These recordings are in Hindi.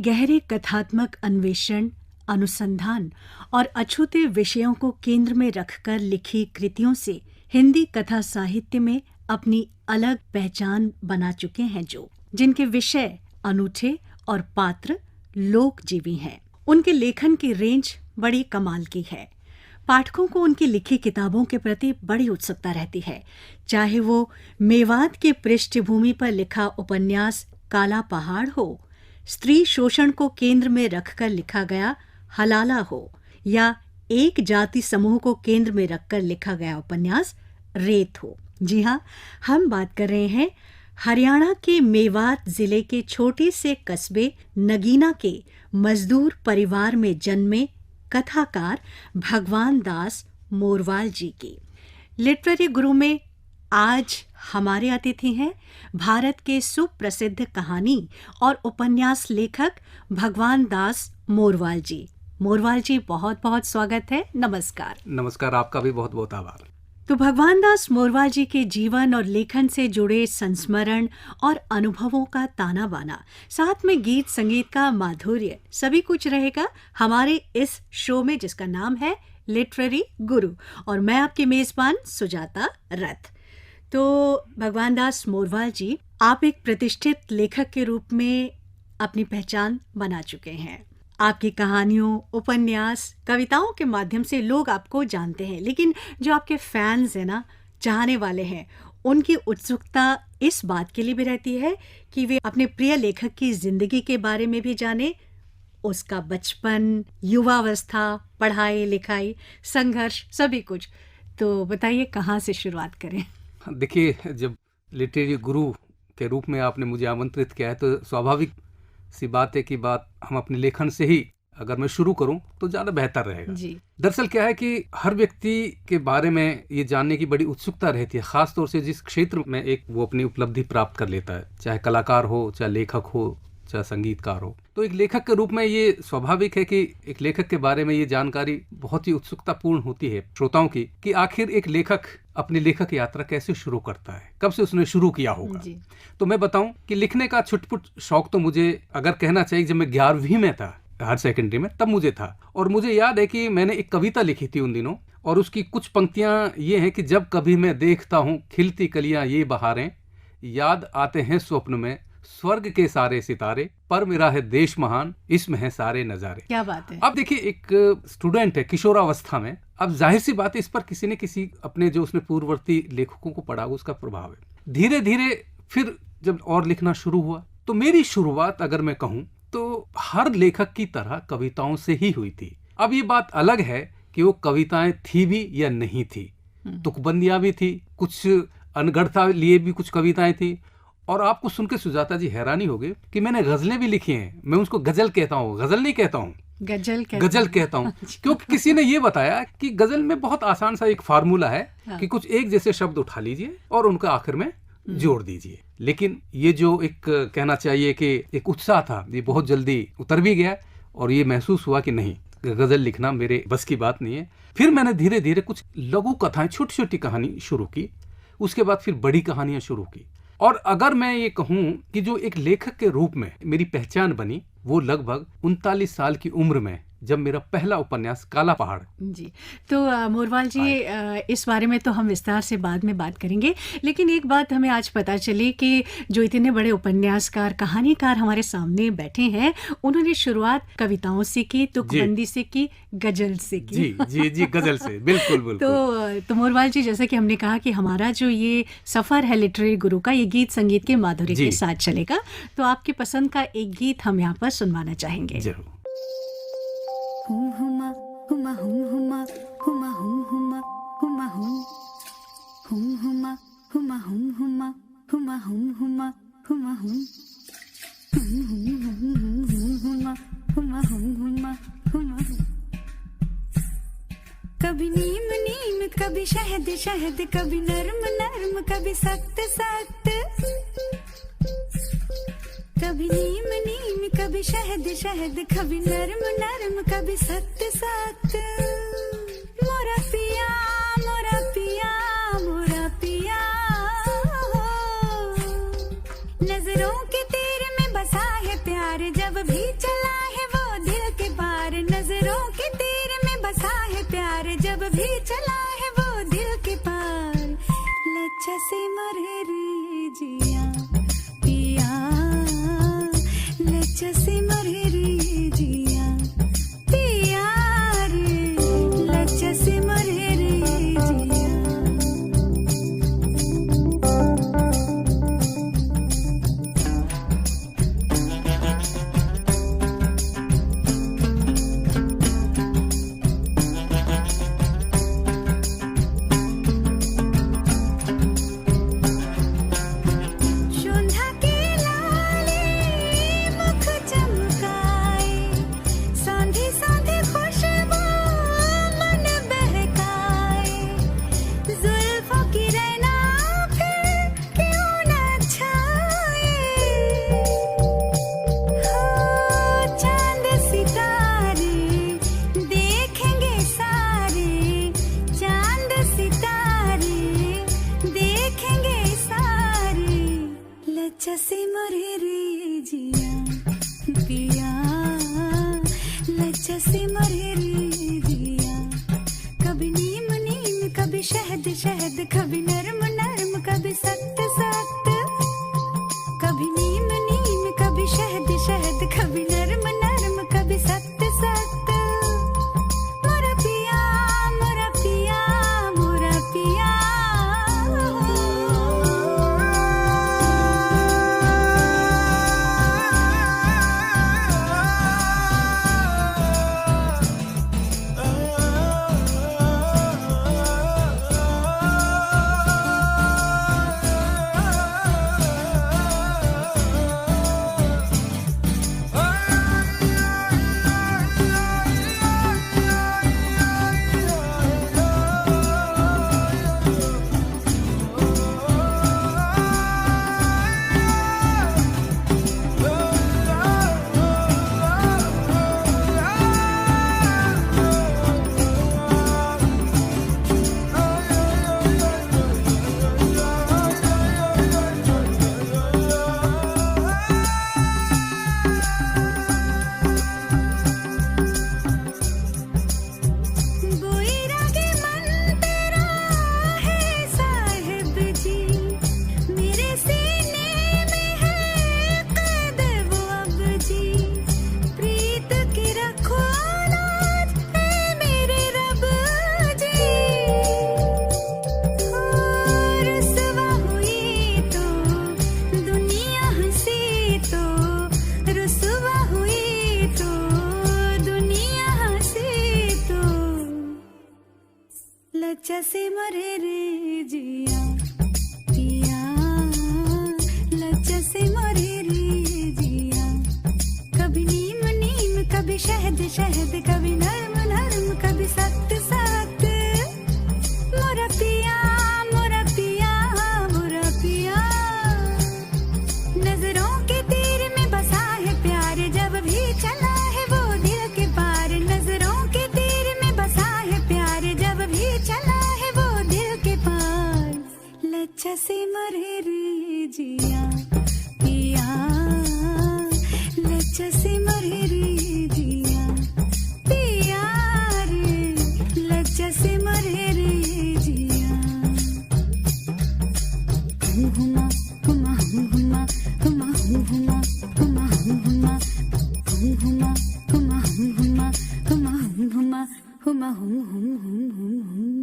गहरे कथात्मक अन्वेषण, अनुसंधान और अछूते विषयों को केंद्र में रखकर लिखी कृतियों से हिंदी कथा साहित्य में अपनी अलग पहचान बना चुके हैं, जिनके विषय अनूठे और पात्र लोकजीवी हैं। उनके लेखन की रेंज बड़ी कमाल की है। पाठकों को उनकी लिखी किताबों के प्रति बड़ी उत्सुकता रहती है, चाहे वो मेवात की पृष्ठभूमि पर लिखा उपन्यास काला पहाड़ हो, स्त्री शोषण को केंद्र में रखकर लिखा गया हलाला हो, या एक जाति समूह को केंद्र में रखकर लिखा गया उपन्यास रेत हो। जी हाँ, हम बात कर रहे हैं हरियाणा के मेवात जिले के छोटे से कस्बे नगीना के मजदूर परिवार में जन्मे कथाकार भगवान दास मोरवाल जी की। लिटरेरी गुरु में आज हमारे अतिथि हैं भारत के सुप्रसिद्ध कहानी और उपन्यास लेखक भगवान दास मोरवाल जी। मोरवाल जी, बहुत बहुत स्वागत है। नमस्कार। नमस्कार, आपका भी बहुत बहुत आभार। तो भगवान दास मोरवाल जी के जीवन और लेखन से जुड़े संस्मरण और अनुभवों का ताना बाना, साथ में गीत संगीत का माधुर्य, सभी कुछ रहेगा हमारे इस शो में, जिसका नाम है लिटरेरी गुरु, और मैं आपकी मेजबान सुजाता रथ। तो भगवान दास मोरवाल जी, आप एक प्रतिष्ठित लेखक के रूप में अपनी पहचान बना चुके हैं। आपकी कहानियों, उपन्यास, कविताओं के माध्यम से लोग आपको जानते हैं, लेकिन जो आपके फैंस हैं ना, चाहने वाले हैं, उनकी उत्सुकता इस बात के लिए भी रहती है कि वे अपने प्रिय लेखक की जिंदगी के बारे में भी जाने, उसका बचपन, युवावस्था, पढ़ाई लिखाई, संघर्ष, सभी कुछ। तो बताइए, कहाँ से शुरुआत करें? देखिए, जब लिटरेरी गुरु के रूप में आपने मुझे आमंत्रित किया है, तो स्वाभाविक सी बात है कि बात हम अपने लेखन से ही अगर मैं शुरू करूं तो ज़्यादा बेहतर रहेगा जी। दरअसल क्या है कि हर व्यक्ति के बारे में ये जानने की बड़ी उत्सुकता रहती है, खास तौर से जिस क्षेत्र में एक वो अपनी उपलब्धि प्राप्त कर लेता है, चाहे कलाकार हो, चाहे लेखक हो, चाहे संगीतकार हो। तो एक लेखक के रूप में ये स्वाभाविक है कि एक लेखक के बारे में ये जानकारी बहुत ही उत्सुकतापूर्ण होती है श्रोताओं की, कि आखिर एक लेखक अपनी लेखक यात्रा कैसे शुरू करता है, कब से उसने शुरू किया होगा। तो मैं बताऊं कि लिखने का छुटपुट शौक तो मुझे, अगर कहना चाहिए, जब मैं 11वीं में था, हायर सेकेंडरी में, तब मुझे था। और मुझे याद है कि मैंने एक कविता लिखी थी उन दिनों, और उसकी कुछ पंक्तियां ये हैं कि जब कभी मैं देखता हूँ खिलती कलियां ये बहारें, याद आते हैं स्वप्न में स्वर्ग के सारे सितारे, पर मेरा है देश महान, इसमें है सारे नजारे। क्या बात है। अब देखिए, एक स्टूडेंट है किशोरावस्था में, अब जाहिर सी बात है इस पर किसी न किसी अपने जो उसने पूर्ववर्ती लेखकों को पढ़ा उसका प्रभाव है। धीरे धीरे फिर जब और लिखना शुरू हुआ, तो मेरी शुरुआत अगर मैं कहूँ तो हर लेखक की तरह कविताओं से ही हुई थी। अब ये बात अलग है कि वो कविताएं थी भी या नहीं थी, तुकबंदियां भी थी, कुछ अनगढ़ता लिए भी कुछ कविताएं थी। और आपको सुन के सुजाता जी हैरानी होगी कि मैंने गजलें भी लिखी हैं। मैं उसको गजल कहता हूँ, गजल नहीं कहता हूँ, गजल कहता हूँ। क्योंकि किसी ने ये बताया कि गजल में बहुत आसान सा एक फार्मूला है कि कुछ एक जैसे शब्द उठा लीजिए और उनका आखिर में जोड़ दीजिए। लेकिन ये जो एक कहना चाहिए कि एक उत्साह था, ये बहुत जल्दी उतर भी गया, और ये महसूस हुआ कि नहीं, गजल लिखना मेरे बस की बात नहीं है। फिर मैंने धीरे धीरे कुछ लघु कथाएं, छोटी छोटी कहानी शुरू की, उसके बाद फिर बड़ी कहानियां शुरू की। और अगर मैं ये कहूं कि जो एक लेखक के रूप में मेरी पहचान बनी, वो लगभग 39 साल की उम्र में, जब मेरा पहला उपन्यास काला पहाड़। जी, तो मोरवाल जी, इस बारे में तो हम विस्तार से बाद में बात करेंगे, लेकिन एक बात हमें आज पता चली कि जो इतने बड़े उपन्यासकार, कहानीकार हमारे सामने बैठे हैं, उन्होंने शुरुआत कविताओं से की, तुकबंदी से की, गजल से की। जी जी जी, गजल से, बिल्कुल बिल्कुल। तो मोरवाल जी, जैसा कि हमने कहा कि हमारा जो ये सफर है लिटरेरी गुरु का, ये गीत संगीत के माधुर्य के साथ चलेगा, तो आपकी पसंद का एक गीत हम यहाँ पर सुनवाना चाहेंगे। जरूर। हुम हुमा हुमा हुम हुमा हुमा हुम हुमा हुमा हुम हुम हुमा हुमा हुम हुमा हुमा हुम हुमा हुमा हुम हुमा हुमा हुम हुमा हुमा। कभी नीम नीम, कभी शहद शहद, कभी नर्म नर्म, कभी सख्त सख्त, कभी नीम नीम, कभी शहद शहद, कभी नरम नरम, कभी सख्त सख्त। मोरा पिया मोरा पिया मोरा पिया, नजरों के तीर में बसा है प्यार, जब जब भी चला है वो दिल के पार, नजरों के तीर में बसा है प्यार, जब भी चला है वो दिल के पार। लच्छा से मरे रे जिया पिया, लच्छा से मरे रे जिया पिया रे, लच्छा से मरे रे जिया। शोंधा के लाले मुख चमकाए, सांधी सांधी खुशबू मन बहकाए, जुल्फों की रैना फिर क्यों न छाए। हो चांद सितारे देखेंगे सारे, चांद सितारे देखेंगे सारे। लच्छा से मरे रे जिया पिया, लच्छा से मरे रे जिया। कभी नीम नीम कभी शहद शहद, कभी नरम नरम कभी सख्त सख्त, कभी नीम नीम कभी शहद शहद, कभी नरम नरम कभी सख्त सख्त। मोरा पिया मोरा पिया मोरा पिया। गोईरा के मन तेरा है साहिब जी, मेरे सीने में है कैद वो अब जी। प्रीत की रखो नाज है मेरे रब जी। हो रुसवा हुई तो दुनिया हंसी तो, रुसवा हुई तो दुनिया हंसी तो। लच्छा से मरे रे जिया पिया, लच्छा से मरे रे जिया। कभी नीम नीम कभी शहद शहद, कभी नरम नरम कभी सख्त सख्त। मोरा पिया मोरा पिया मोरा पिया। नजरों के तीर में बसा है प्यार, जब भी चला है वो दिल के पार, नजरों के तीर में बसा है प्यार, जब भी चला है वो दिल के पार। लच्छा से मरे रे जिया पिया, लच्छा से मरे रे जिया पिया रे, लच्छा से मरे रे जिया। हुमा हुमा हुमा हुमा हुमा हुमा हुमा हुमा हुमा हुमा हुमा हुमा हुमा हुम।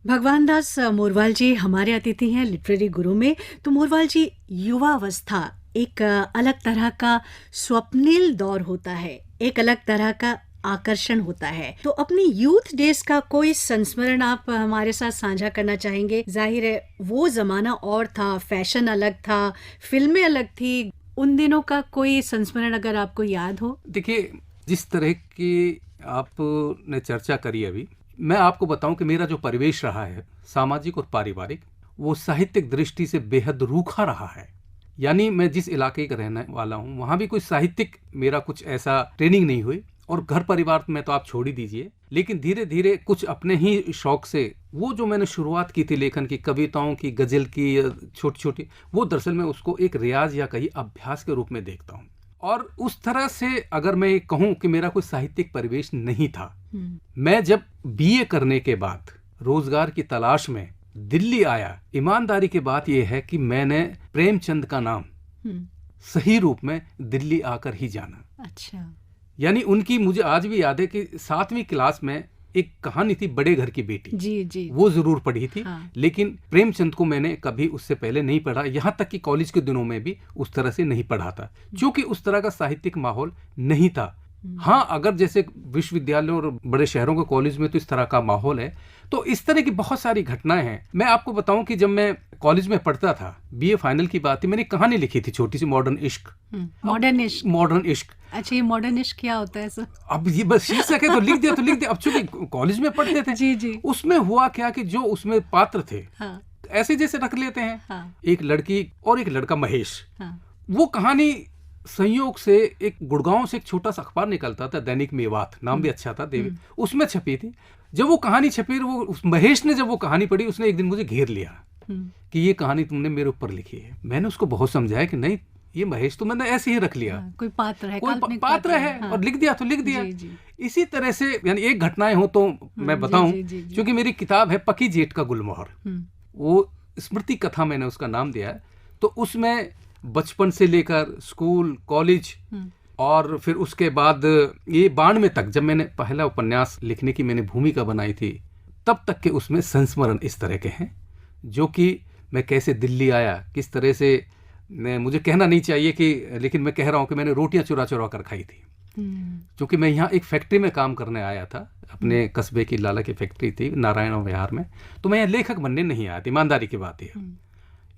भगवान दास मोरवाल जी हमारे अतिथि हैं लिटरेरी गुरु में। तो मोरवाल जी, युवावस्था एक अलग तरह का स्वप्निल दौर होता है, एक अलग तरह का आकर्षण होता है। तो अपनी यूथ डेज का कोई संस्मरण आप हमारे साथ साझा करना चाहेंगे? जाहिर है वो जमाना और था, फैशन अलग था, फिल्में अलग थी, उन दिनों का कोई संस्मरण अगर आपको याद हो? देखिए, जिस तरह की आपने चर्चा करी अभी, मैं आपको बताऊं कि मेरा जो परिवेश रहा है सामाजिक और पारिवारिक, वो साहित्यिक दृष्टि से बेहद रूखा रहा है। यानी मैं जिस इलाके का रहने वाला हूँ वहाँ भी कोई साहित्यिक मेरा कुछ ऐसा ट्रेनिंग नहीं हुई, और घर परिवार में तो आप छोड़ ही दीजिए, लेकिन धीरे धीरे कुछ अपने ही शौक से वो जो मैंने शुरुआत की थी लेखन की, कविताओं की, गजल की, छोटी छोटी, वो दरअसल मैं उसको एक रियाज या कहीं अभ्यास के रूप में देखता हूँ। और उस तरह से अगर मैं कहूँ कि मेरा कोई साहित्यिक परिवेश नहीं था, मैं जब बीए करने के बाद रोजगार की तलाश में दिल्ली आया, ईमानदारी की बात यह है कि मैंने प्रेमचंद का नाम सही रूप में दिल्ली आकर ही जाना। अच्छा। यानी उनकी मुझे आज भी याद है कि 7वीं क्लास में एक कहानी थी बड़े घर की बेटी, जी जी, वो जरूर पढ़ी थी। हाँ। लेकिन प्रेमचंद को मैंने कभी उससे पहले नहीं पढ़ा, यहाँ तक कि कॉलेज के दिनों में भी उस तरह से नहीं पढ़ा था, क्योंकि उस तरह का साहित्यिक माहौल नहीं था। हाँ, अगर जैसे विश्वविद्यालय और बड़े शहरों के कॉलेज में तो इस तरह का माहौल है। तो इस तरह की बहुत सारी घटनाएं हैं। मैं आपको बताऊं कि जब मैं कॉलेज में पढ़ता था, बीए फाइनल की बात थी, मैंने कहानी लिखी थी छोटी सी, मॉडर्न इश्क। मॉडर्न इश्क। अच्छा, ये मॉडर्न इश्क क्या होता है सर? अब ये बस शीर्षक है तो लिख दिया। अब चूंकि कॉलेज में पढ़ते थे, जी जी, उसमें हुआ क्या कि जो उसमें पात्र थे, हाँ, ऐसे जैसे रख लेते हैं, हाँ, एक लड़की और एक लड़का महेश। हाँ, वो कहानी संयोग से एक गुड़गांव से एक छोटा सा अखबार निकलता था, दैनिक मेवात, नाम भी अच्छा था, देवी, उसमें छपी थी। जब वो कहानी छपी, वो महेश ने जब वो कहानी पढ़ी, उसने एक दिन मुझे घेर लिया कि ये कहानी तुमने मेरे ऊपर लिखी है। मैंने उसको बहुत समझाया कि नहीं, ये महेश तो मैंने ऐसे ही रख लिया, कोई पात्र है, कोई पात्र है, हाँ, और लिख दिया तो लिख दिया। जी, जी। इसी तरह से यानी एक घटनाएं हो तो मैं बताऊं, क्योंकि मेरी किताब है पकी जेठ का गुलमोहर, वो स्मृति कथा मैंने उसका नाम दिया है। तो उसमें बचपन से लेकर स्कूल, कॉलेज और फिर उसके बाद ये 92 तक, जब मैंने पहला उपन्यास लिखने की मैंने भूमिका बनाई थी, तब तक के उसमें संस्मरण इस तरह के हैं, जो कि मैं कैसे दिल्ली आया, किस तरह से, मुझे कहना नहीं चाहिए कि, लेकिन मैं कह रहा हूँ कि मैंने रोटियां चुरा चुरा कर खाई थी। क्योंकि मैं यहाँ एक फैक्ट्री में काम करने आया था, अपने कस्बे की लाला की फैक्ट्री थी नारायण विहार में, तो मैं यहाँ लेखक बनने नहीं आया था, ईमानदारी की बात है।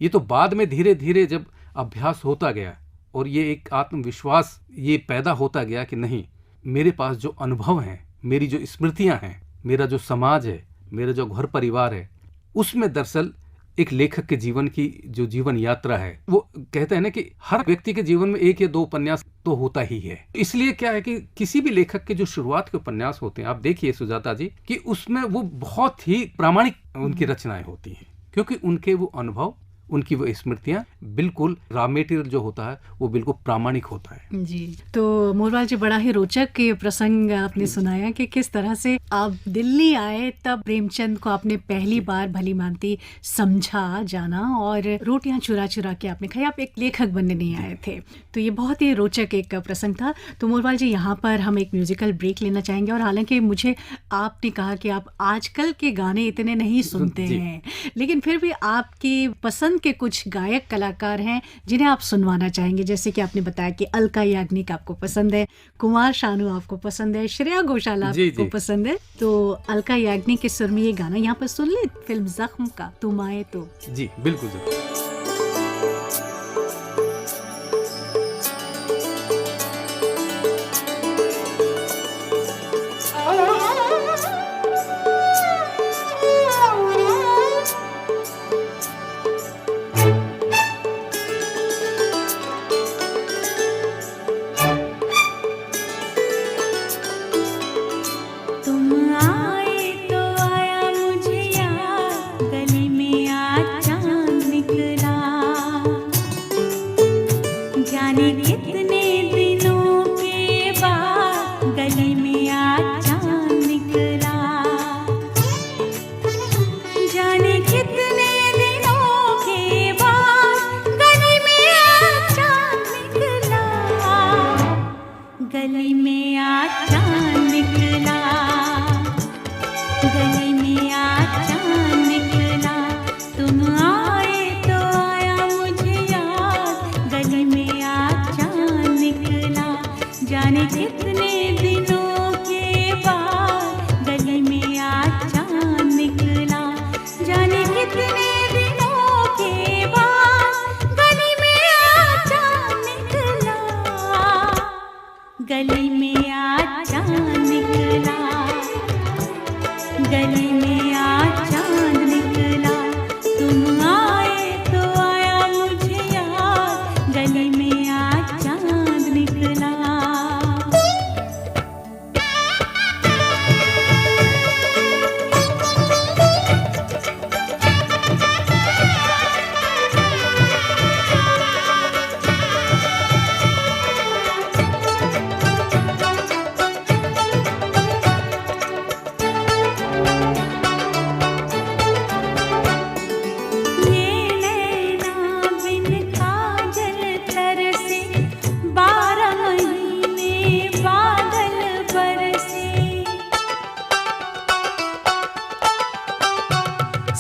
ये तो बाद में धीरे धीरे जब अभ्यास होता गया और ये एक आत्मविश्वास ये पैदा होता गया कि नहीं, मेरे पास जो अनुभव हैं, मेरी जो स्मृतियां हैं, मेरा जो समाज है, मेरा जो घर परिवार है, उसमें दरअसल एक लेखक के जीवन की जो जीवन यात्रा है, वो कहते हैं ना कि हर व्यक्ति के जीवन में 1 या 2 उपन्यास तो होता ही है। इसलिए क्या है कि किसी भी लेखक के जो शुरुआत के उपन्यास होते हैं, आप देखिए सुजाता जी, कि उसमें वो बहुत ही प्रामाणिक उनकी रचनाएं होती हैं, क्योंकि उनके वो अनुभव, उनकी वो स्मृतियां बिल्कुल रॉ मटेरियल जो होता है वो बिल्कुल प्रामाणिक होता है। जी, तो मोरवाल जी, बड़ा ही रोचक ये प्रसंग आपने सुनाया कि किस तरह से आप दिल्ली आए, तब प्रेमचंद को आपने पहली बार भली मानती समझा जाना और रोटियां चुरा चुरा के आपने खाई। आप एक लेखक बनने नहीं आए थे, तो ये बहुत ही रोचक एक प्रसंग था। तो मोरवाल जी, यहाँ पर हम एक म्यूजिकल ब्रेक लेना चाहेंगे। और हालांकि मुझे आपने कहा कि आप आजकल के गाने इतने नहीं सुनते हैं, लेकिन फिर भी आपकी पसंद के कुछ गायक कलाकार हैं जिन्हें आप सुनवाना चाहेंगे। जैसे कि आपने बताया कि अलका याग्निक आपको पसंद है, कुमार शानू आपको पसंद है, श्रेया घोषाल आपको पसंद है, तो अलका याग्निक के सुर में ये गाना यहाँ पर सुन ले, फिल्म जख्म का तुम आए तो। जी बिल्कुल जरूर।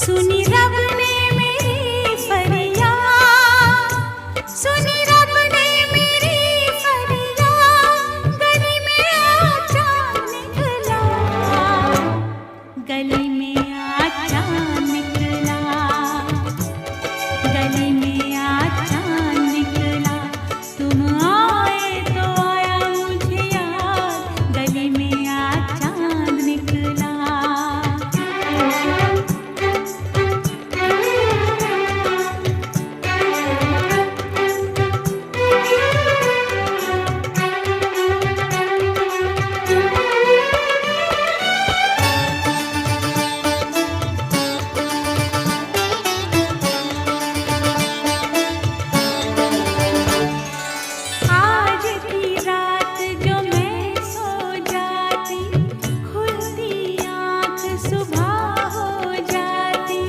सुनी रब ने मेरी फरियाद, सुनी रब ने मेरी फरियाद, गली में आज चांद निकला, गली में आज चांद निकला, गली में आज चांद निकला, तुम आए तो आया मुझे याद, गली में आज चांद निकला। आज की रात जो मैं सो जाती, खुलती आँख सुबह हो जाती,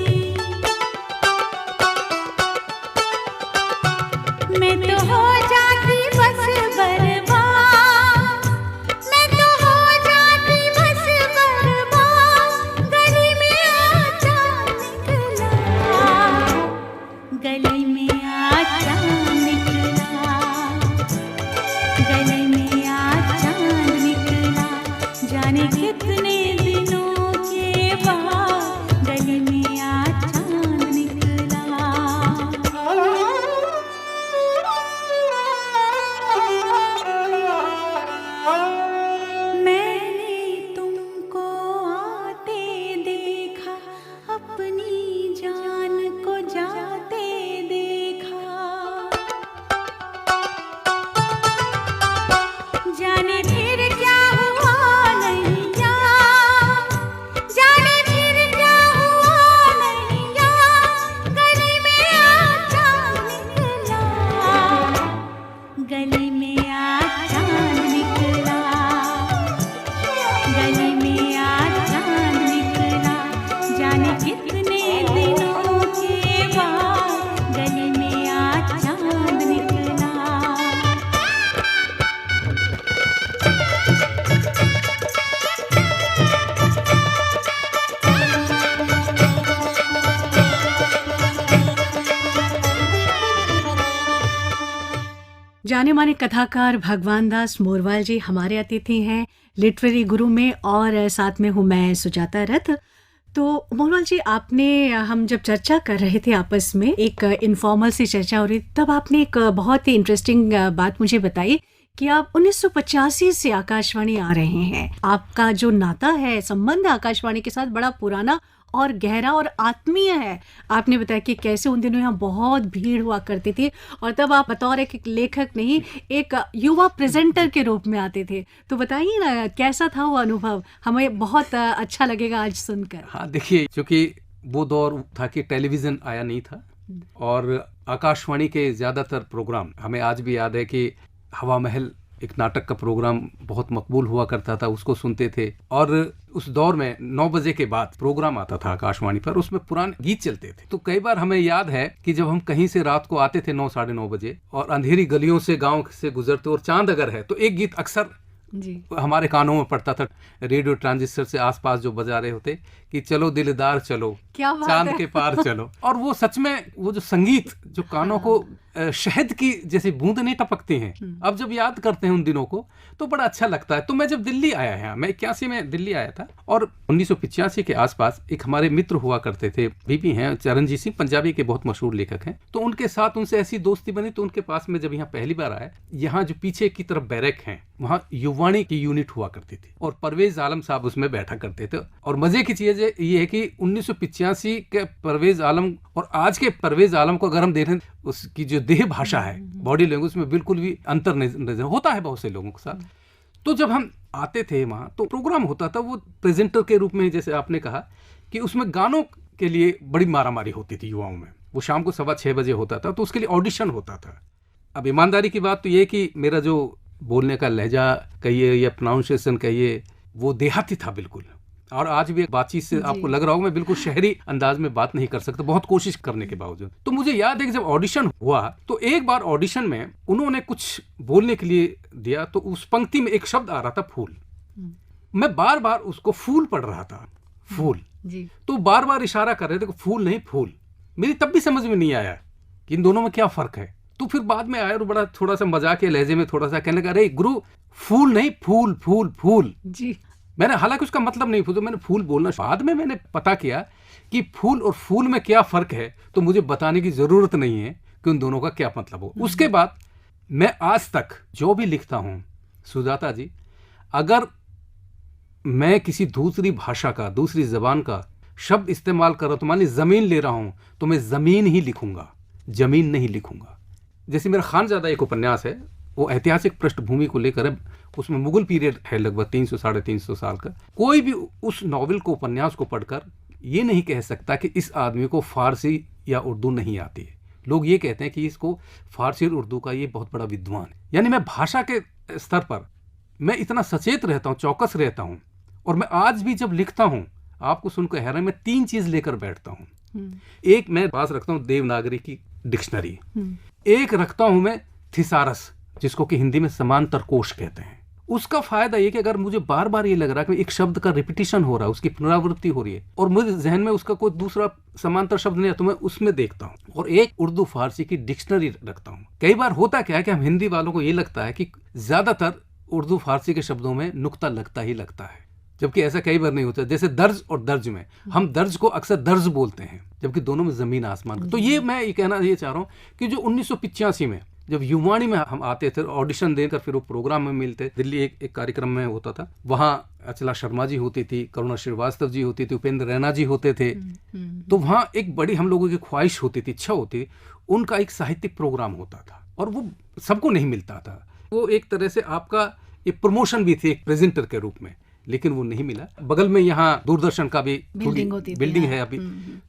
मैं तो हो जाती बस बर्बाद, मैं तो हो जाती बस बर्बाद, गली में आज चांद निकला, गली में आज चांद निकला, गली में आज चांद निकला, जाने कितने दिनों के बाद, गली में आज चांद निकला। मैंने तुमको आते देखा, अपनी जान को जाते देखा, जाने फिर क्या हुआ नैया, जाने फिर क्या हुआ नैया, गली में आज चांद निकला, गली में आज चांद निकला, गली में आज चांद निकला, जाने कितने दिनों के बाद, गली में आज चांद निकला। जाने माने कथाकार भगवान दास मोरवाल जी हमारे अतिथि हैं लिटरेरी गुरु में, और साथ में हूँ मैं सुजाता रथ। तो मोरवाल जी, आपने हम जब चर्चा कर रहे थे आपस में, एक इनफॉर्मल सी चर्चा हो रही, तब आपने एक बहुत ही इंटरेस्टिंग बात मुझे बताई कि आप 1985 से आकाशवाणी आ रहे हैं। आपका जो नाता है, संबंध आकाशवाणी के साथ बड़ा पुराना और गहरा और आत्मीय है। आपने बताया कि कैसे उन दिनों यहाँ बहुत भीड़ हुआ करती थी, और तब आप बतौर एक लेखक नहीं, एक युवा प्रेजेंटर के रूप में आते थे। तो बताइए ना, कैसा था वो अनुभव? हमें बहुत अच्छा लगेगा आज सुनकर। हाँ देखिए, क्योंकि वो दौर था कि टेलीविजन आया नहीं था, और आकाशवाणी के ज्यादातर प्रोग्राम हमें आज भी याद है कि हवा महल एक नाटक का प्रोग्राम बहुत मकबूल हुआ करता था, उसको सुनते थे। और उस दौर में 9 बजे के बाद प्रोग्राम आता था आकाशवाणी पर, उसमें पुराने गीत चलते थे। तो कई बार हमें याद है कि जब हम कहीं से रात को आते थे 9 साढ़े 9 बजे, और अंधेरी गलियों से गांव से गुजरते, और चांद अगर है तो एक गीत अक्सर जी हमारे कानों में पड़ता था, रेडियो ट्रांजिस्टर से आसपास जो बजा रहे होते, कि चलो दिलदार चलो, क्या बात चांद है। के पार चलो। और वो सच में वो जो संगीत जो कानों को शहद की जैसी बूंद नहीं टपकती हैं, अब जब याद करते हैं उन दिनों को तो बड़ा अच्छा लगता है। तो मैं जब दिल्ली आया है, मैं 81 में दिल्ली आया था, और 1985 के आसपास एक हमारे मित्र हुआ करते थे, बीबी हैं चरणजीत सिंह, पंजाबी के बहुत मशहूर लेखक हैं। तो उनके साथ उनसे ऐसी दोस्ती बनी, तो उनके पास में जब यहाँ पहली बार आया, यहाँ जो पीछे की तरफ बैरक हैं, वहाँ युवाणी की यूनिट हुआ करती थी, और परवेज आलम साहब उसमें बैठा करते थे। और मजे की चीज ये है कि 1985 के परवेज आलम और आज के परवेज आलम को अगर हम देखें, उसकी जो देह भाषा है, बॉडी लैंग्वेज में बिल्कुल भी अंतर नजर होता है बहुत से लोगों के साथ। तो जब हम आते थे वहाँ, तो प्रोग्राम होता था वो प्रेजेंटर के रूप में, जैसे आपने कहा कि उसमें गानों के लिए बड़ी मारामारी होती थी युवाओं में। वो शाम को 6:15 बजे होता था, तो उसके लिए ऑडिशन होता था। अब ईमानदारी की बात तो ये कि मेरा जो बोलने का लहजा कहिए या प्रोनाउंसिएशन कहिए, वो देहाती था बिल्कुल। और आज भी बातचीत से आपको लग रहा होगा मैं बिल्कुल शहरी अंदाज में बात नहीं कर सकता, बहुत कोशिश करने के बावजूद। तो मुझे याद है कि जब ऑडिशन हुआ, तो एक बार ऑडिशन में उन्होंने कुछ बोलने के लिए दिया, तो उस पंक्ति में एक शब्द आ रहा था, फूल। मैं बार बार उसको फूल पढ़ रहा था, फूल। जी। तो बार बार इशारा कर रहे थे कि फूल नहीं फूल। मेरी तब भी समझ में नहीं आया कि इन दोनों में क्या फर्क है। तो फिर बाद में आया और बड़ा थोड़ा सा मजाक के लहजे में थोड़ा सा कहने लगा, अरे गुरु फूल नहीं फूल फूल फूल। जी। मैंने हालांकि उसका मतलब नहीं तो मैंने फूल बोलना, बाद में मैंने पता किया कि फूल और फूल में क्या फर्क है, तो मुझे बताने की जरूरत नहीं है कि उन दोनों का क्या मतलब हो। उसके बाद मैं आज तक जो भी लिखता हूं सुजाता जी, अगर मैं किसी दूसरी भाषा का, दूसरी जबान का शब्द इस्तेमाल कर रहा हूं, तो मान ली जमीन ले रहा हूं तो मैं जमीन ही लिखूंगा, जमीन नहीं लिखूंगा। जैसे मेरा खानजादा एक उपन्यास है, वो ऐतिहासिक पृष्ठभूमि को लेकर है, उसमें मुगल पीरियड है लगभग 300-350 साल का। कोई भी उस नॉवेल को, उपन्यास को पढ़कर ये नहीं कह सकता कि इस आदमी को फारसी या उर्दू नहीं आती है। लोग ये कहते हैं कि इसको फारसी और उर्दू का ये बहुत बड़ा विद्वान है। यानी मैं भाषा के स्तर पर मैं इतना सचेत रहता हूँ, चौकस रहता हूँ। और मैं आज भी जब लिखता हूँ, आपको सुनकर हैरान, मैं 3 चीज लेकर बैठता हूँ। एक मैं पास रखता हूँ देवनागरी की डिक्शनरी, एक रखता हूँ मैं थिसारस, जिसको कि हिंदी में समांतर कोश कहते हैं। उसका फायदा ये कि अगर मुझे बार बार ये लग रहा है कि एक शब्द का रिपीटिशन हो रहा है, उसकी पुनरावृत्ति हो रही है, और मुझे जहन में उसका कोई दूसरा समांतर शब्द नहीं है, तो मैं उसमें देखता हूँ। और एक उर्दू फारसी की डिक्शनरी रखता हूँ। कई बार होता क्या है कि हम हिंदी वालों को ये लगता है कि ज्यादातर उर्दू फारसी के शब्दों में नुक्ता लगता ही लगता है, जबकि ऐसा कई बार नहीं होता। जैसे दर्ज और दर्ज में हम दर्ज को अक्सर दर्ज बोलते हैं, जबकि दोनों में जमीन आसमान। तो ये मैं ये कहना ये चाह रहा हूँ कि जो 1985 में जब युवाणी में हम आते थे, ऑडिशन देकर फिर वो प्रोग्राम में मिलते, दिल्ली एक कार्यक्रम में होता था, वहाँ अचला शर्मा जी होती थी, करुणा श्रीवास्तव जी होती थी, उपेंद्र रैना जी होते थे। तो वहाँ एक बड़ी हम लोगों की ख्वाहिश होती थी, इच्छा होती थी, उनका एक साहित्यिक प्रोग्राम होता था, और वो सबको नहीं मिलता था। वो एक तरह से आपका एक प्रमोशन भी थी एक प्रेजेंटर के रूप में, लेकिन वो नहीं मिला। बगल में यहाँ दूरदर्शन का भी बिल्डिंग है अभी,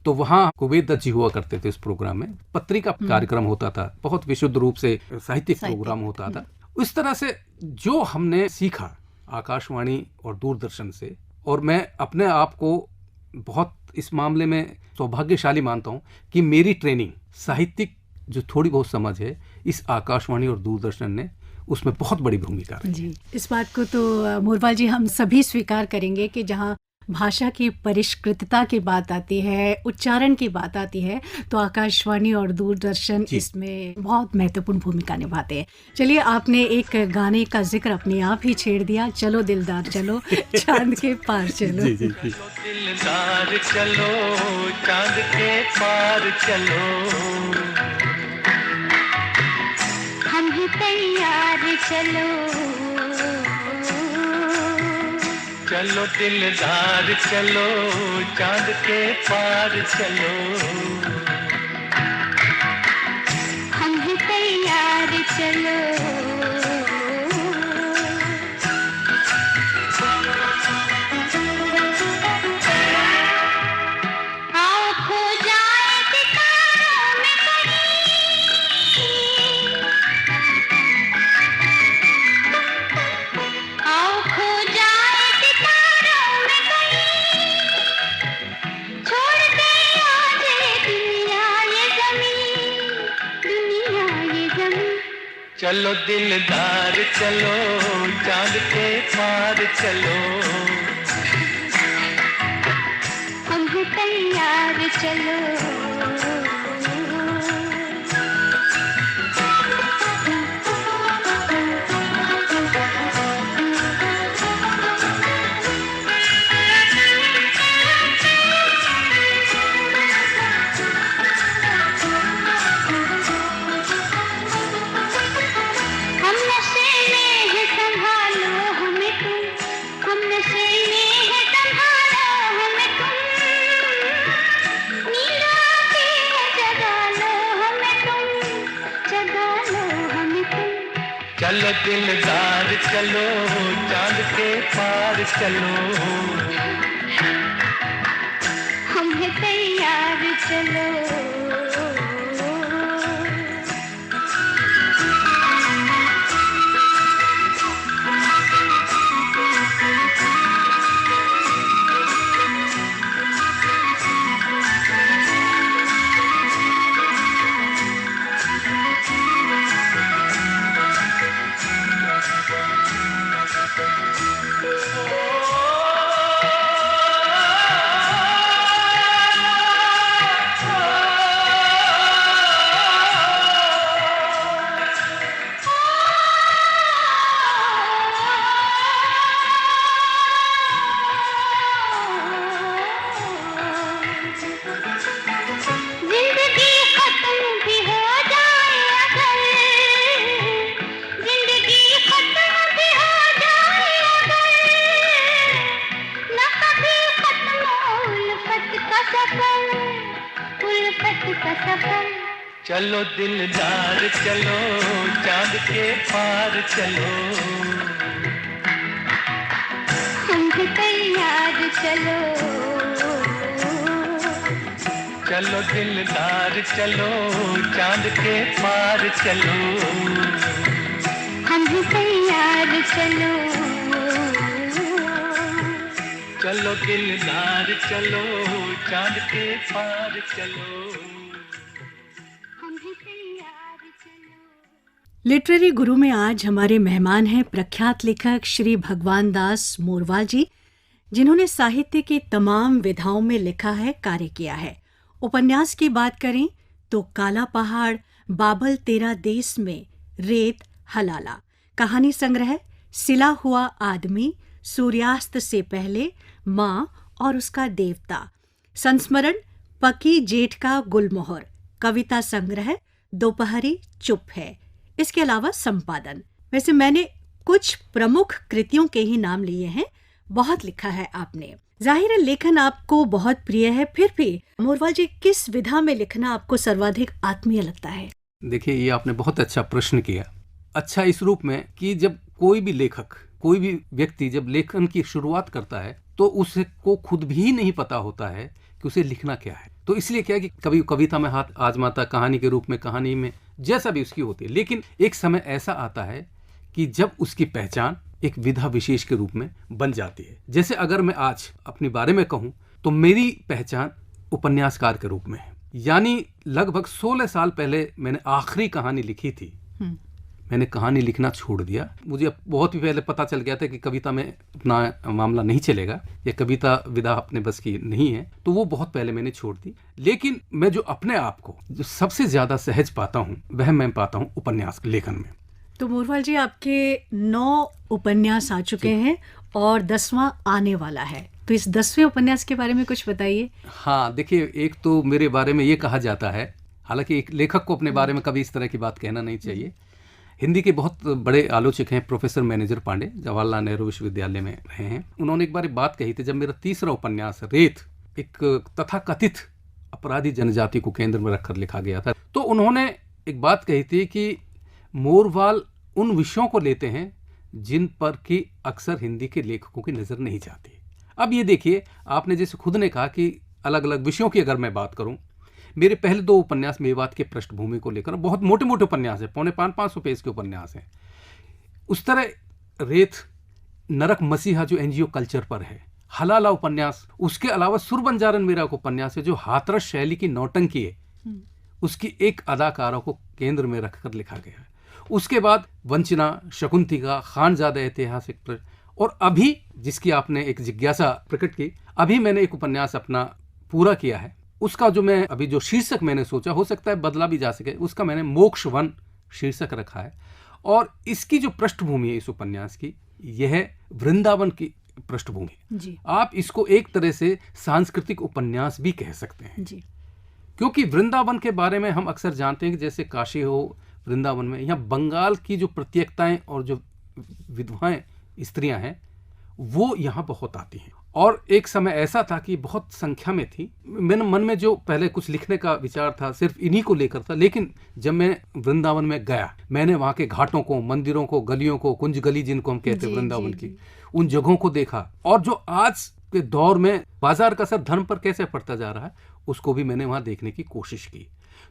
तो वहाँ कुबेर दत्त जी हुआ करते थे। उस प्रोग्राम में पत्रिका कार्यक्रम होता था, बहुत विशुद्ध रूप से साहित्यिक प्रोग्राम होता था। इस तरह से जो हमने सीखा आकाशवाणी और दूरदर्शन से, और मैं अपने आप को बहुत इस मामले में सौभाग्यशाली मानता हूँ कि मेरी ट्रेनिंग साहित्यिक जो थोड़ी बहुत समझ है, इस आकाशवाणी और दूरदर्शन ने उसमें बहुत बड़ी भूमिका रही जी। इस बात को तो मोरवाल जी हम सभी स्वीकार करेंगे कि जहाँ भाषा की परिष्कृतता की बात आती है, उच्चारण की बात आती है, तो आकाशवाणी और दूरदर्शन इसमें बहुत महत्वपूर्ण भूमिका निभाते हैं। चलिए, आपने एक गाने का जिक्र अपने आप ही छेड़ दिया, चलो दिलदार चलो चांद के पार चलो। जी, जी, जी। दिलदार चलो चांद के पार चलो, हम ही तैयार चलो, चलो दिलदार चलो चांद के पार चलो, हम ही तैयार चलो, चलो दिलदार चलो चांद के पार चलो, हम ही तैयार चलो, चलो दिलदार चलो चांद के पार चलो, हम हैं तैयार चलो, का सफर। चलो दिलदार चलो चांद के पार चलो, हम भी तैयार चलो। चलो दिलदार चलो चांद के पार चलो, हम भी तैयार चलो। चलो दिलदार चलो चांद के पार चलो, हम भी तैयार चलो। लिटरेरी गुरु में आज हमारे मेहमान हैं प्रख्यात लेखक श्री भगवान दास मोरवाल जी, जिन्होंने साहित्य की तमाम विधाओं में लिखा है, कार्य किया है। उपन्यास की बात करें तो काला पहाड़, बाबल तेरा देश में, रेत, हलाला, कहानी संग्रह, सिला हुआ आदमी, सूर्यास्त से पहले, माँ और उसका देवता, संस्मरण, पकी जेठ का गुलमोहर, कविता संग्रह, दोपहरी चुप है। इसके अलावा संपादन। वैसे मैंने कुछ प्रमुख कृतियों के ही नाम लिए हैं, बहुत लिखा है आपने। जाहिर है लेखन आपको बहुत प्रिय है, फिर भी मोरवाल जी किस विधा में लिखना आपको सर्वाधिक आत्मीय लगता है? देखिए, ये आपने बहुत अच्छा प्रश्न किया। अच्छा इस रूप में कि जब कोई भी लेखक, कोई भी व्यक्ति जब लेखन की शुरुआत करता है तो उसको खुद भी नहीं पता होता है कि उसे लिखना क्या है। तो इसलिए क्या है कि कभी कविता में हाथ आजमाता, कहानी के रूप में, कहानी में जैसा भी उसकी होती है, लेकिन एक समय ऐसा आता है कि जब उसकी पहचान एक विधा विशेष के रूप में बन जाती है। जैसे अगर मैं आज अपने बारे में कहूं तो मेरी पहचान उपन्यासकार के रूप में है। यानी लगभग 16 साल पहले मैंने आखिरी कहानी लिखी थी। मैंने कहानी लिखना छोड़ दिया। मुझे बहुत ही पहले पता चल गया था कि कविता में अपना मामला नहीं चलेगा, या कविता विधा अपने बस की नहीं है, तो वो बहुत पहले मैंने छोड़ दी। लेकिन मैं जो अपने आप को जो सबसे ज्यादा सहज पाता हूँ वह मैं पाता हूँ उपन्यास लेखन में। तो मोरवाल जी आपके 9 उपन्यास आ चुके हैं और 10वां आने वाला है, तो इस 10वें उपन्यास के बारे में कुछ बताइए। हाँ देखिए, एक तो मेरे बारे में ये कहा जाता है, हालांकि एक लेखक को अपने बारे में कभी इस तरह की बात कहना नहीं चाहिए। हिंदी के बहुत बड़े आलोचक हैं प्रोफेसर मैनेजर पांडे, जवाहरलाल नेहरू विश्वविद्यालय में रहे हैं। उन्होंने एक बार एक बात कही थी, जब मेरा तीसरा उपन्यास रेत एक तथाकथित अपराधी जनजाति को केंद्र में रखकर लिखा गया था, तो उन्होंने एक बात कही थी कि मोरवाल उन विषयों को लेते हैं जिन पर कि अक्सर हिंदी के लेखकों की नजर नहीं जाती। अब ये देखिए, आपने जैसे खुद ने कहा कि अलग अलग विषयों की अगर मैं बात करूं, मेरे पहले 2 उपन्यास मेवात के पृष्ठभूमि को लेकर बहुत मोटे मोटे उपन्यास है, 450-500 पेज के उपन्यास हैं। उस तरह रेत, नरक मसीहा जो एनजीओ कल्चर पर है, हलाला उपन्यास, उसके अलावा सुरबंजारन मेरा एक उपन्यास है जो हाथरस शैली की नौटंकी है, उसकी एक अदाकारा को केंद्र में रखकर लिखा गया है। उसके बाद वंचना, शकुंतिका, खानजादा ऐतिहासिक, और अभी जिसकी आपने एक जिज्ञासा प्रकट की, अभी मैंने एक उपन्यास अपना पूरा किया है। उसका जो मैं अभी जो शीर्षक मैंने सोचा, हो सकता है बदला भी जा सके, उसका मैंने मोक्ष वन शीर्षक रखा है। और इसकी जो पृष्ठभूमि है इस उपन्यास की, यह वृंदावन की पृष्ठभूमि जी। आप इसको एक तरह से सांस्कृतिक उपन्यास भी कह सकते हैं जी। क्योंकि वृंदावन के बारे में हम अक्सर जानते हैं कि जैसे काशी हो, वृंदावन में यहाँ बंगाल की जो प्रत्येकताएं और जो विधवाएं स्त्रियां हैं वो यहाँ बहुत आती हैं। और एक समय ऐसा था कि बहुत संख्या में थी। मेरे मन में जो पहले कुछ लिखने का विचार था सिर्फ इन्हीं को लेकर था, लेकिन जब मैं वृंदावन में गया, मैंने वहाँ के घाटों को, मंदिरों को, गलियों को, कुंज गली जिनको हम कहते हैं वृंदावन की, उन जगहों को देखा। और जो आज के दौर में बाजार का असर धर्म पर कैसे पड़ता जा रहा है, उसको भी मैंने वहाँ देखने की कोशिश की।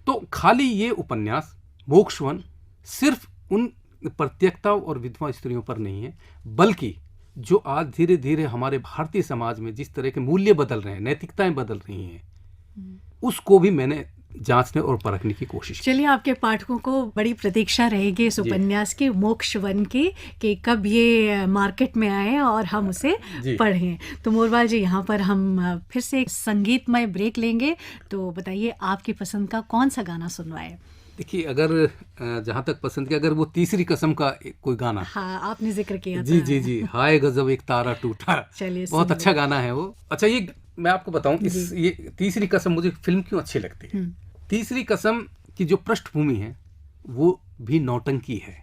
तो खाली ये उपन्यास मोक्षवन सिर्फ उन प्रत्येकताओं और विधवा स्त्रियों पर नहीं है, बल्कि जो आज धीरे धीरे हमारे भारतीय समाज में जिस तरह के मूल्य बदल रहे हैं, नैतिकताएं बदल रही हैं, उसको भी मैंने जांचने और परखने की कोशिश। चलिए, आपके पाठकों को बड़ी प्रतीक्षा रहेगी इस उपन्यास की, मोक्ष वन की, कि कब ये मार्केट में आए और हम उसे पढ़ें। तो मोरवाल जी, यहाँ पर हम फिर से एक संगीतमय ब्रेक लेंगे, तो बताइए आपकी पसंद का कौन सा गाना सुनवाएं? देखिए, अगर जहाँ तक पसंद किया, अगर वो तीसरी कसम का कोई गाना, हाँ आपने जिक्र किया जी जी जी, हाय गजब एक तारा टूटा, चलिए बहुत अच्छा गाना है वो। अच्छा, ये मैं आपको बताऊं, ये तीसरी कसम मुझे फिल्म क्यों अच्छी लगती है। तीसरी कसम की जो पृष्ठभूमि है वो भी नौटंकी है,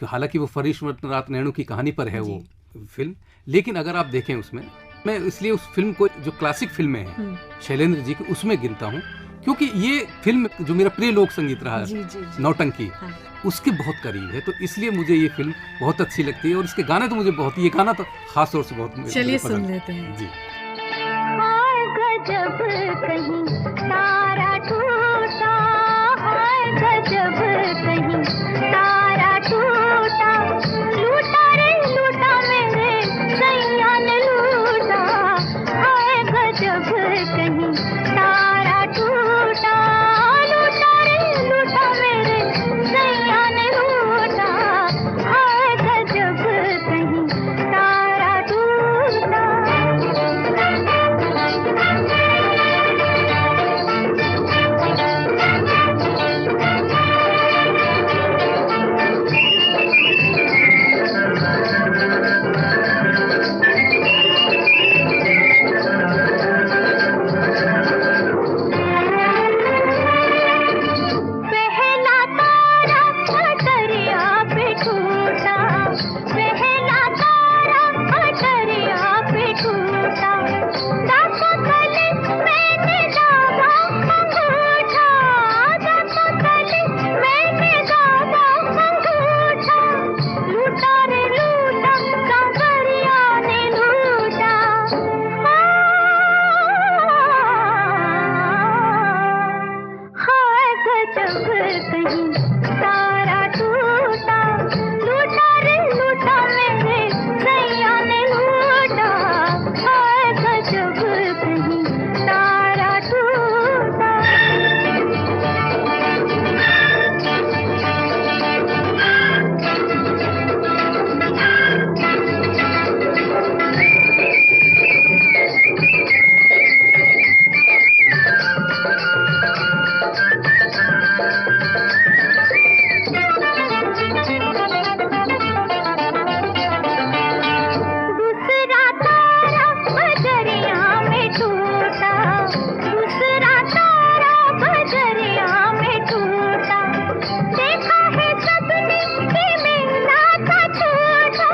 हालांकि वो फरीश्वरनाथ नैणु की कहानी पर है वो फिल्म, लेकिन अगर आप देखें उसमें, मैं इसलिए उस फिल्म को जो क्लासिक फिल्में हैं शैलेंद्र जी की, उसमें गिनता हूँ क्योंकि ये फिल्म जो मेरा प्रिय लोक संगीत रहा जी है, जी जी। नौटंकी, हाँ। उसके बहुत करीब है, तो इसलिए मुझे ये फिल्म बहुत अच्छी लगती है और इसके गाने तो मुझे बहुत, ये गाना तो खास तौर से बहुत मुझे चलिए पसंद सुन है। लेते हैं। जी। हाय गजब कहीं तारा टूटा, हाय गजब कहीं तारा टूटा, लूटा रे लूटा मेरे सैया ने लूटा, हाय गजब कहीं तारा टूटा, लूटा रे लूटा मेरे सैया ने लूटा, हाय गजब कहीं तारा टूटा। पहला तारा अटरिया पे टूटा, पहला तारा अटरिया पे टूटा, दांतों तले मैंने दाबा अंगूठा, दांतों तले मैंने दाबा अंगूठा, लूटा रे लूटा सांवरिया ने लूटा, हाय गजब कहीं तारा टूटा, लूटा रे लूटा मेरे सैया ने लूटा, हाय गजब कहीं तारा टूटा। दूसरा तारा बजरिया में टूटा, दूसरा तारा बजरिया में टूटा, देखा है सबने कि मेरा था छोटा,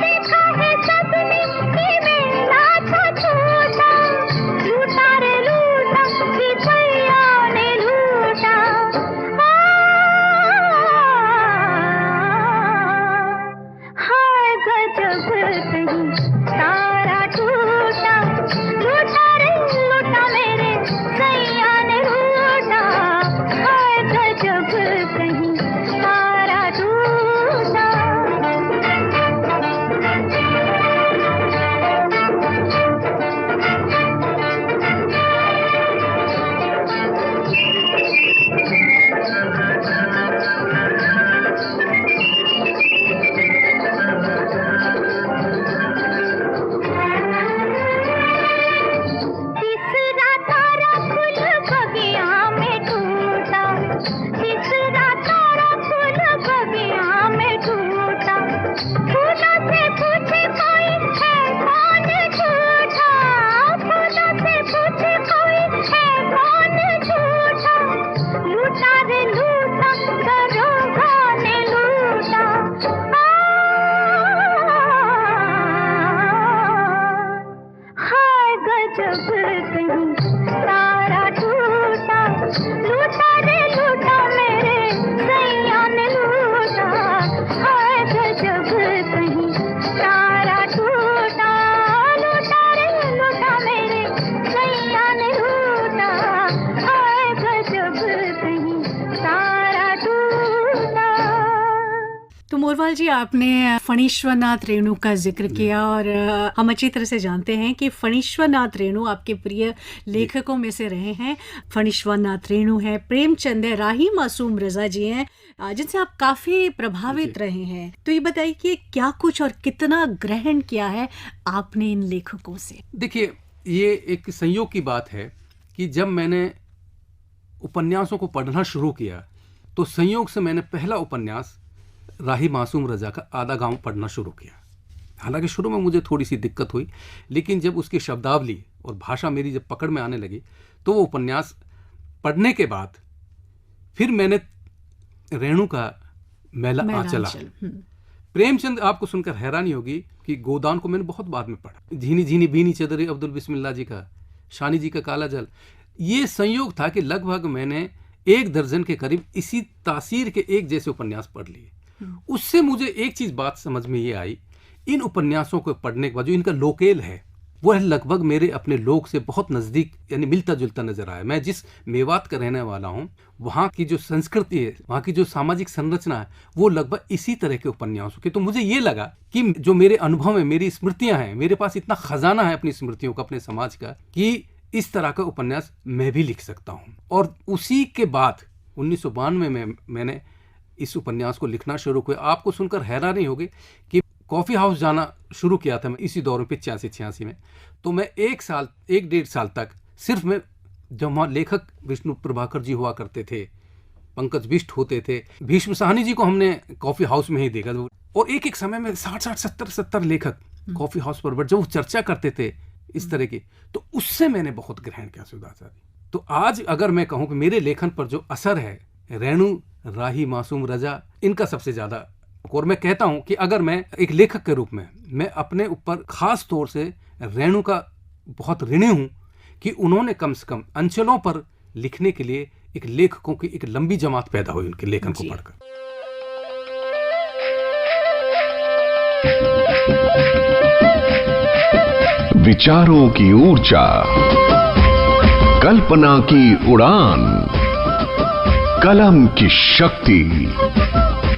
देखा है सबने कि मेरा था छोटा, लूटा रे लूटा सिपहिया ने लूटा, हाय गजब कहीं तारा टूटा, लूटा रे लूटा मेरे सैया ने लूटा, हाय गजब कहीं तारा टूटा। तीसरा तारा फूल बगिया में टूटा, तीसरा तारा फूल बगिया में टूटा, फूलों से पूछे कोई है कौन झूठा, फूलों से पूछे कोई है कौन झूठा, लूटा रे लूटा दरोगा ने लूटा, हाय गजब कहीं तारा टूटा, लूटा रे लूटा मेरे सैया ने लूटा, हाय गजब कहीं तारा टूटा, लूटा रे लूटा मेरे सैया ने लूटा, हाय गजब कहीं तारा टूटा। तो मोरवाल जी, आपने फणीश्वरनाथ रेणु का जिक्र किया और हम अच्छी तरह से जानते हैं कि फणीश्वरनाथ रेणु आपके प्रिय लेखकों में से रहे हैं। फणीश्वरनाथ रेणु है, प्रेमचंद है, राही मासूम रजा जी हैं, जिनसे आप काफी प्रभावित रहे हैं। तो ये बताइए कि क्या कुछ और कितना ग्रहण किया है आपने इन लेखकों से? देखिए, ये एक संयोग की बात है कि जब मैंने उपन्यासों को पढ़ना शुरू किया तो संयोग से मैंने पहला उपन्यास राही मासूम रजा का आधा गांव पढ़ना शुरू किया। हालांकि शुरू में मुझे थोड़ी सी दिक्कत हुई, लेकिन जब उसकी शब्दावली और भाषा मेरी जब पकड़ में आने लगी तो वो उपन्यास पढ़ने के बाद फिर मैंने रेणु का मेला आंचल। प्रेमचंद आपको सुनकर हैरानी होगी कि गोदान को मैंने बहुत बाद में पढ़ा। झीनी झीनी बीनी चदरी अब्दुल बिस्मिल्लाह जी का, शानी जी का काला जल, ये संयोग था कि लगभग मैंने 1 दर्जन के करीब इसी तासीर के एक जैसे उपन्यास पढ़ लिए। उससे मुझे एक चीज बात समझ में ये आई, इन उपन्यासों को पढ़ने के बाद जो इनका लोकेल है वो है लगभग मेरे अपने लोग से बहुत नजदीक, यानी मिलता जुलता नजर आया। मैं जिस मेवात का रहने वाला हूँ, वहाँ की जो संस्कृति है, वहाँ की जो सामाजिक संरचना है, वो लगभग इसी तरह के उपन्यासों की। तो मुझे ये लगा कि जो मेरे अनुभव है, मेरी स्मृतियां हैं, मेरे पास इतना खजाना है अपनी स्मृतियों का, अपने समाज का, कि इस तरह का उपन्यास मैं भी लिख सकता हूँ। और उसी के बाद 1992 में मैंने इस उपन्यास को लिखना शुरू किया। आपको सुनकर हैरानी होगी कि कॉफ़ी हाउस जाना शुरू किया था मैं इसी दौर में 85-86 में। तो मैं 1-1.5 साल तक सिर्फ मैं, जब वहाँ लेखक विष्णु प्रभाकर जी हुआ करते थे, पंकज बिष्ट होते थे, भीष्म साहनी जी को हमने कॉफ़ी हाउस में ही देखा। और एक समय में 60-70 लेखक कॉफ़ी हाउस पर बैठ जब वो चर्चा करते थे इस तरह की, तो उससे मैंने बहुत ग्रहण किया सुधाचा जी। तो आज अगर मैं कहूँ कि मेरे लेखन पर जो असर है, रेणु, राही, मासूम, रजा, इनका सबसे ज़्यादा। और मैं कहता हूं कि अगर मैं एक लेखक के रूप में मैं अपने ऊपर खास तौर से रेणु का बहुत ऋणी हूं कि उन्होंने कम से कम अंचलों पर लिखने के लिए एक लेखकों की एक लंबी जमात पैदा हुई उनके लेखन को पढ़कर। विचारों की ऊर्जा, कल्पना की उड़ान, कलम की शक्ति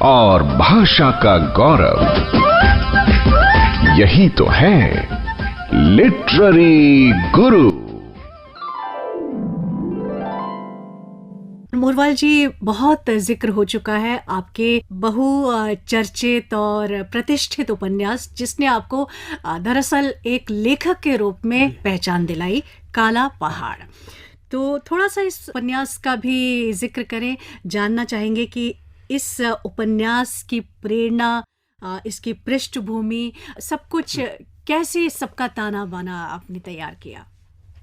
और भाषा का गौरव, यही तो है लिटरेरी गुरु। मोरवाल जी, बहुत जिक्र हो चुका है आपके बहु चर्चित और प्रतिष्ठित उपन्यास, जिसने आपको दरअसल एक लेखक के रूप में पहचान दिलाई, काला पहाड़। तो थोड़ा सा इस उपन्यास का भी जिक्र करें। जानना चाहेंगे कि इस उपन्यास की प्रेरणा, इसकी पृष्ठभूमि, सब कुछ कैसे, सबका ताना बाना आपने तैयार किया।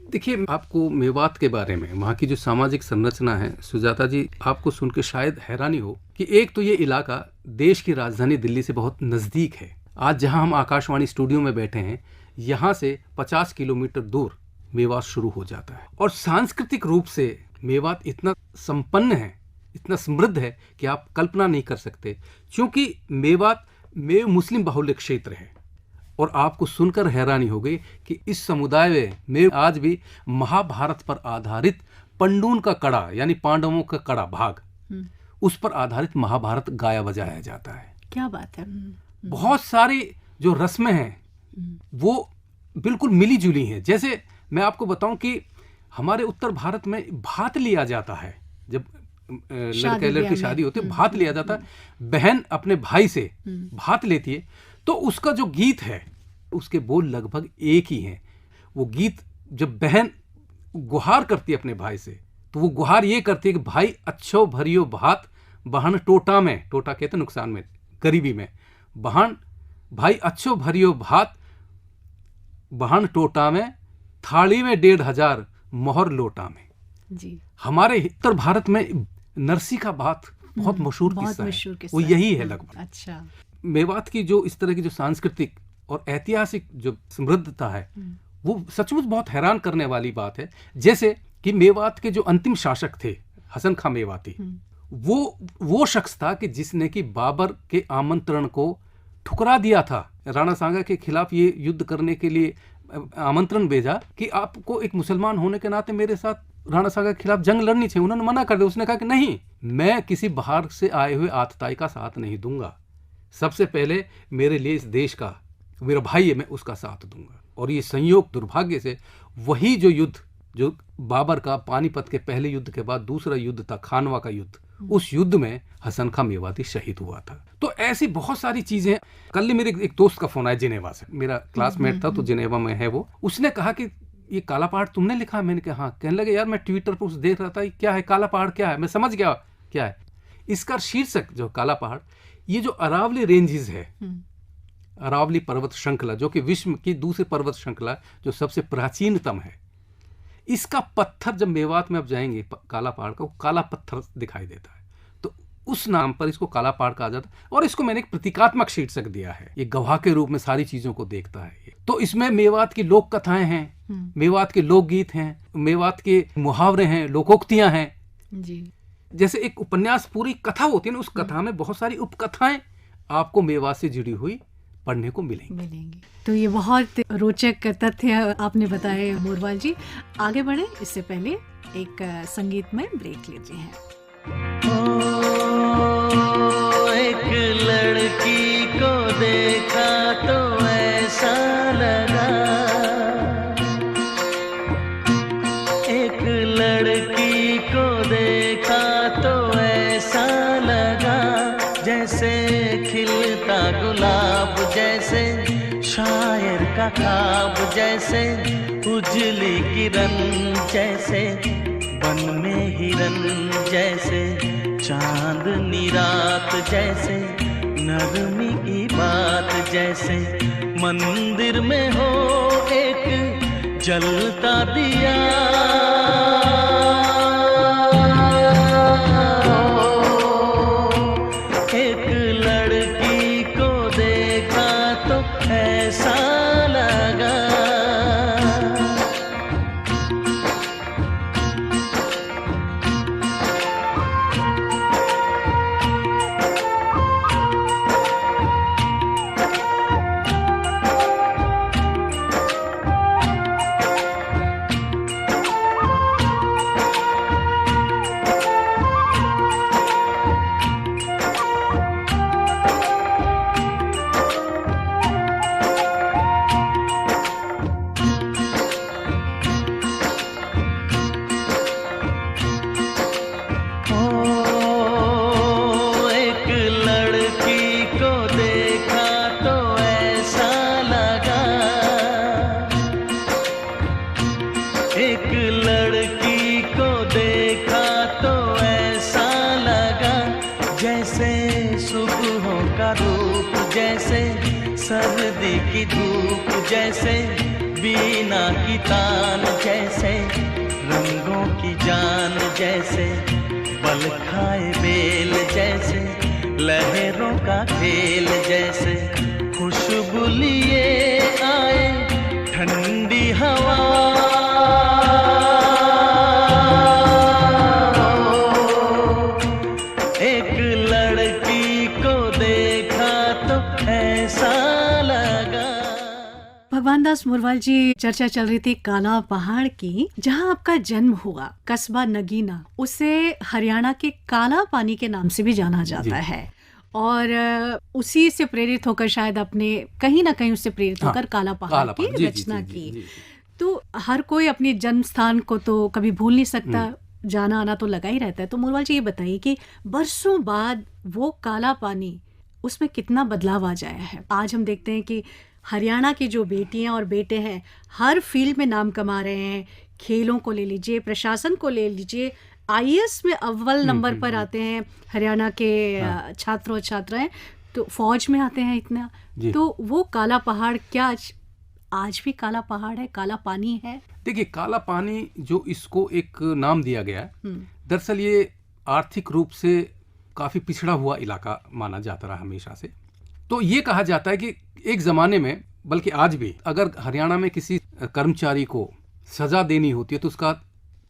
देखिए, आपको मेवात के बारे में, वहाँ की जो सामाजिक संरचना है सुजाता जी, आपको सुन के शायद हैरानी हो कि एक तो ये इलाका देश की राजधानी दिल्ली से बहुत नज़दीक है। आज जहाँ हम आकाशवाणी स्टूडियो में बैठे हैं, यहाँ से 50 किलोमीटर दूर मेवात शुरू हो जाता है। और सांस्कृतिक रूप से मेवात इतना संपन्न है, इतना समृद्ध है कि आप कल्पना नहीं कर सकते। क्योंकि मेवात में मुस्लिम बाहुल्य क्षेत्र है। और आपको सुनकर हैरानी हो गई कि इस समुदाय में आज भी महाभारत पर आधारित पंडून का कड़ा, यानी पांडवों का कड़ा भाग, उस पर आधारित महाभारत गाया बजाया जाता है। क्या बात है। बहुत सारी जो रस्में हैं वो बिल्कुल मिली जुली हैं। जैसे मैं आपको बताऊं कि हमारे उत्तर भारत में भात लिया जाता है, जब लड़के लड़की शादी होती है, भात लिया जाता है। बहन अपने भाई से भात लेती है, तो उसका जो गीत है उसके बोल लगभग एक ही हैं। वो गीत जब बहन गुहार करती है अपने भाई से, तो वो गुहार ये करती है कि भाई अच्छो भरियो भात बहन टोटा में, टोटा कहते नुकसान में, गरीबी में, बहन भाई अच्छो भरियो भात बहन टोटा में, थाली में 1500 मोहर लोटा में। जी। हमारे उत्तर भारत में नरसी का भात बहुत मशहूर किस्सा है, वो यही है लगभग। अच्छा। मेवात की जो इस तरह की जो सांस्कृतिक और ऐतिहासिक जो समृद्धता है, वो सचमुच बहुत हैरान करने वाली बात है। जैसे कि मेवात के जो अंतिम शासक थे, हसन खां मेवाती, वो शख्स था कि जिसने कि बाबर के आमंत्रण को ठुकरा दिया था। राणा सांगा के खिलाफ ये युद्ध करने के लिए आमंत्रण भेजा कि आपको एक मुसलमान होने के नाते मेरे साथ राणा सांगा के खिलाफ जंग लड़नी चाहिए। उन्होंने मना कर दिया। उसने कहा कि नहीं, मैं किसी बाहर से आए हुए आतताई का साथ नहीं दूंगा। सबसे पहले मेरे लिए इस देश का मेरा भाई है, मैं उसका साथ दूंगा। और ये संयोग दुर्भाग्य से वही जो युद्ध, जो बाबर का पानीपत के पहले युद्ध के बाद दूसरा युद्ध था, खानवा का युद्ध, उस युद्ध में हसन खां मेवाती शहीद हुआ था। तो ऐसी बहुत सारी चीजें। कल ही मेरे एक दोस्त का फोन आया जिनेवा से, मेरा क्लासमेट था तो जिनेवा में है वो। उसने कहा कि ये काला पहाड़ तुमने लिखा है? मैंने कहा हाँ। कहने लगे यार मैं ट्विटर पर देख रहा था, क्या है काला पहाड़, क्या है? मैं समझ गया क्या है। इसका शीर्षक जो काला पहाड़, ये जो अरावली रेंजेस है, अरावली पर्वत श्रृंखला, जो कि विश्व की दूसरी पर्वत श्रृंखला जो सबसे प्राचीनतम है, इसका पत्थर जब मेवात में आप जाएंगे काला पहाड़ का, वो काला पत्थर दिखाई देता है। तो उस नाम पर इसको काला पहाड़ कहा जाता है। और इसको मैंने एक प्रतीकात्मक शीर्षक दिया है, ये गवाह के रूप में सारी चीजों को देखता है। तो इसमें मेवात की लोक कथाएं हैं, मेवात के लोकगीत हैं, मेवात के मुहावरे हैं, लोकोक्तियां हैं। जी। जैसे एक उपन्यास पूरी कथा होती है ना, उस कथा में बहुत सारी उपकथाएं आपको मेवात से जुड़ी हुई पढ़ने को मिलेंगी। तो ये बहुत रोचक तथ्य आपने बताए मोरवाल जी। आगे बढ़े इससे पहले एक संगीतमय ब्रेक लेते हैं। एक लड़की को देखा तो ऐसा लगा, एक लड़की को देखा तो ऐसा लगा, जैसे खिलता गुलाब, जैसे शायर का ख्वाब, जैसे उजली किरण, जैसे वन में हिरन, जैसे चांदनी रात, जैसे नरमी की बात, जैसे मंदिर में हो एक जलता दिया। एक लड़की को देखा तो ऐसा लगा। एक लड़की को देखा तो ऐसा लगा, जैसे सुबहों का रूप, जैसे सर्दी की धूप, जैसे बीना की तान, जैसे रंगों की जान, जैसे बल खाए बेल, जैसे लहरों का खेल, जैसे खुशबू लिए आए ठंडी हवा। एक लड़की को देखा तो ऐसा लगा। भगवान दास मोरवाल जी, चर्चा चल रही थी काला पहाड़ की, जहां आपका जन्म हुआ, कस्बा नगीना, उसे हरियाणा के काला पानी के नाम से भी जाना जाता है। और उसी से प्रेरित होकर शायद आपने कहीं ना कहीं उससे प्रेरित होकर काला पहाड़ की रचना की। तो हर कोई अपने जन्म स्थान को तो कभी भूल नहीं सकता, जाना आना तो लगा ही रहता है। तो मोरवाल जी ये बताइए कि बरसों बाद वो काला पानी, उसमें कितना बदलाव आ जाया है। आज हम देखते हैं कि हरियाणा की जो बेटियां और बेटे हैं हर फील्ड में नाम कमा रहे हैं। खेलों को ले लीजिए, प्रशासन को ले लीजिए, IAS में अव्वल नंबर पर आते हैं हरियाणा के छात्र और छात्राएं, तो फौज में आते हैं इतना। तो वो काला पहाड़ क्या आज भी काला पहाड़ है, काला पानी है? देखिए, काला पानी जो इसको एक नाम दिया गया है, दरअसल ये आर्थिक रूप से काफी पिछड़ा हुआ इलाका माना जाता रहा हमेशा से। तो ये कहा जाता है कि एक जमाने में, बल्कि आज भी, अगर हरियाणा में किसी कर्मचारी को सजा देनी होती है तो उसका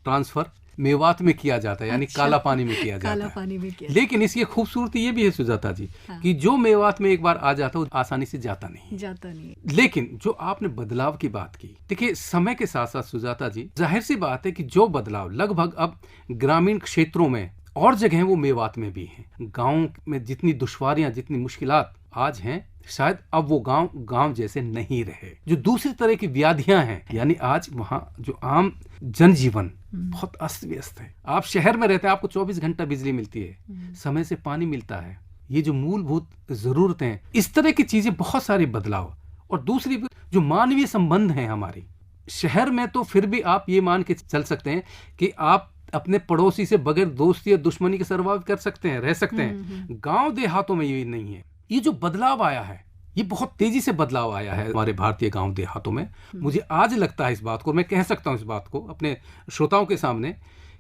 ट्रांसफर मेवात में किया जाता है, यानी काला पानी में किया जाता है। लेकिन इसकी खूबसूरती ये भी है सुजाता जी, कि जो मेवात में एक बार आ जाता है आसानी से जाता नहीं। लेकिन जो आपने बदलाव की बात की, देखिए समय के साथ साथ सुजाता जी, जाहिर सी बात है कि जो बदलाव लगभग अब ग्रामीण क्षेत्रों में और जगह वो मेवात में भी हैं। गाँव में जितनी दुश्वारियां, जितनी मुश्किलात आज हैं, शायद अब वो गांव जैसे नहीं रहे। जो दूसरी तरह की व्याधियां हैं, यानी आज वहाँ जो आम जनजीवन बहुत अस्त व्यस्त है। आप शहर में रहते हैं, आपको 24 घंटा बिजली मिलती है, समय से पानी मिलता है, ये जो मूलभूत जरूरतें हैं, इस तरह की चीजें, बहुत सारे बदलाव। और दूसरी जो मानवीय संबंध हैं हमारी, शहर में तो फिर भी आप ये मान के चल सकते हैं कि आप अपने पड़ोसी से बगैर दोस्ती या दुश्मनी के सर्वाइव कर सकते हैं, रह सकते हैं। गांव देहातों में ये नहीं है। ये जो बदलाव आया है, ये बहुत तेजी से बदलाव आया है हमारे भारतीय गांव देहातों में। मुझे आज लगता है इस बात को, मैं कह सकता हूं इस बात को अपने श्रोताओं के सामने,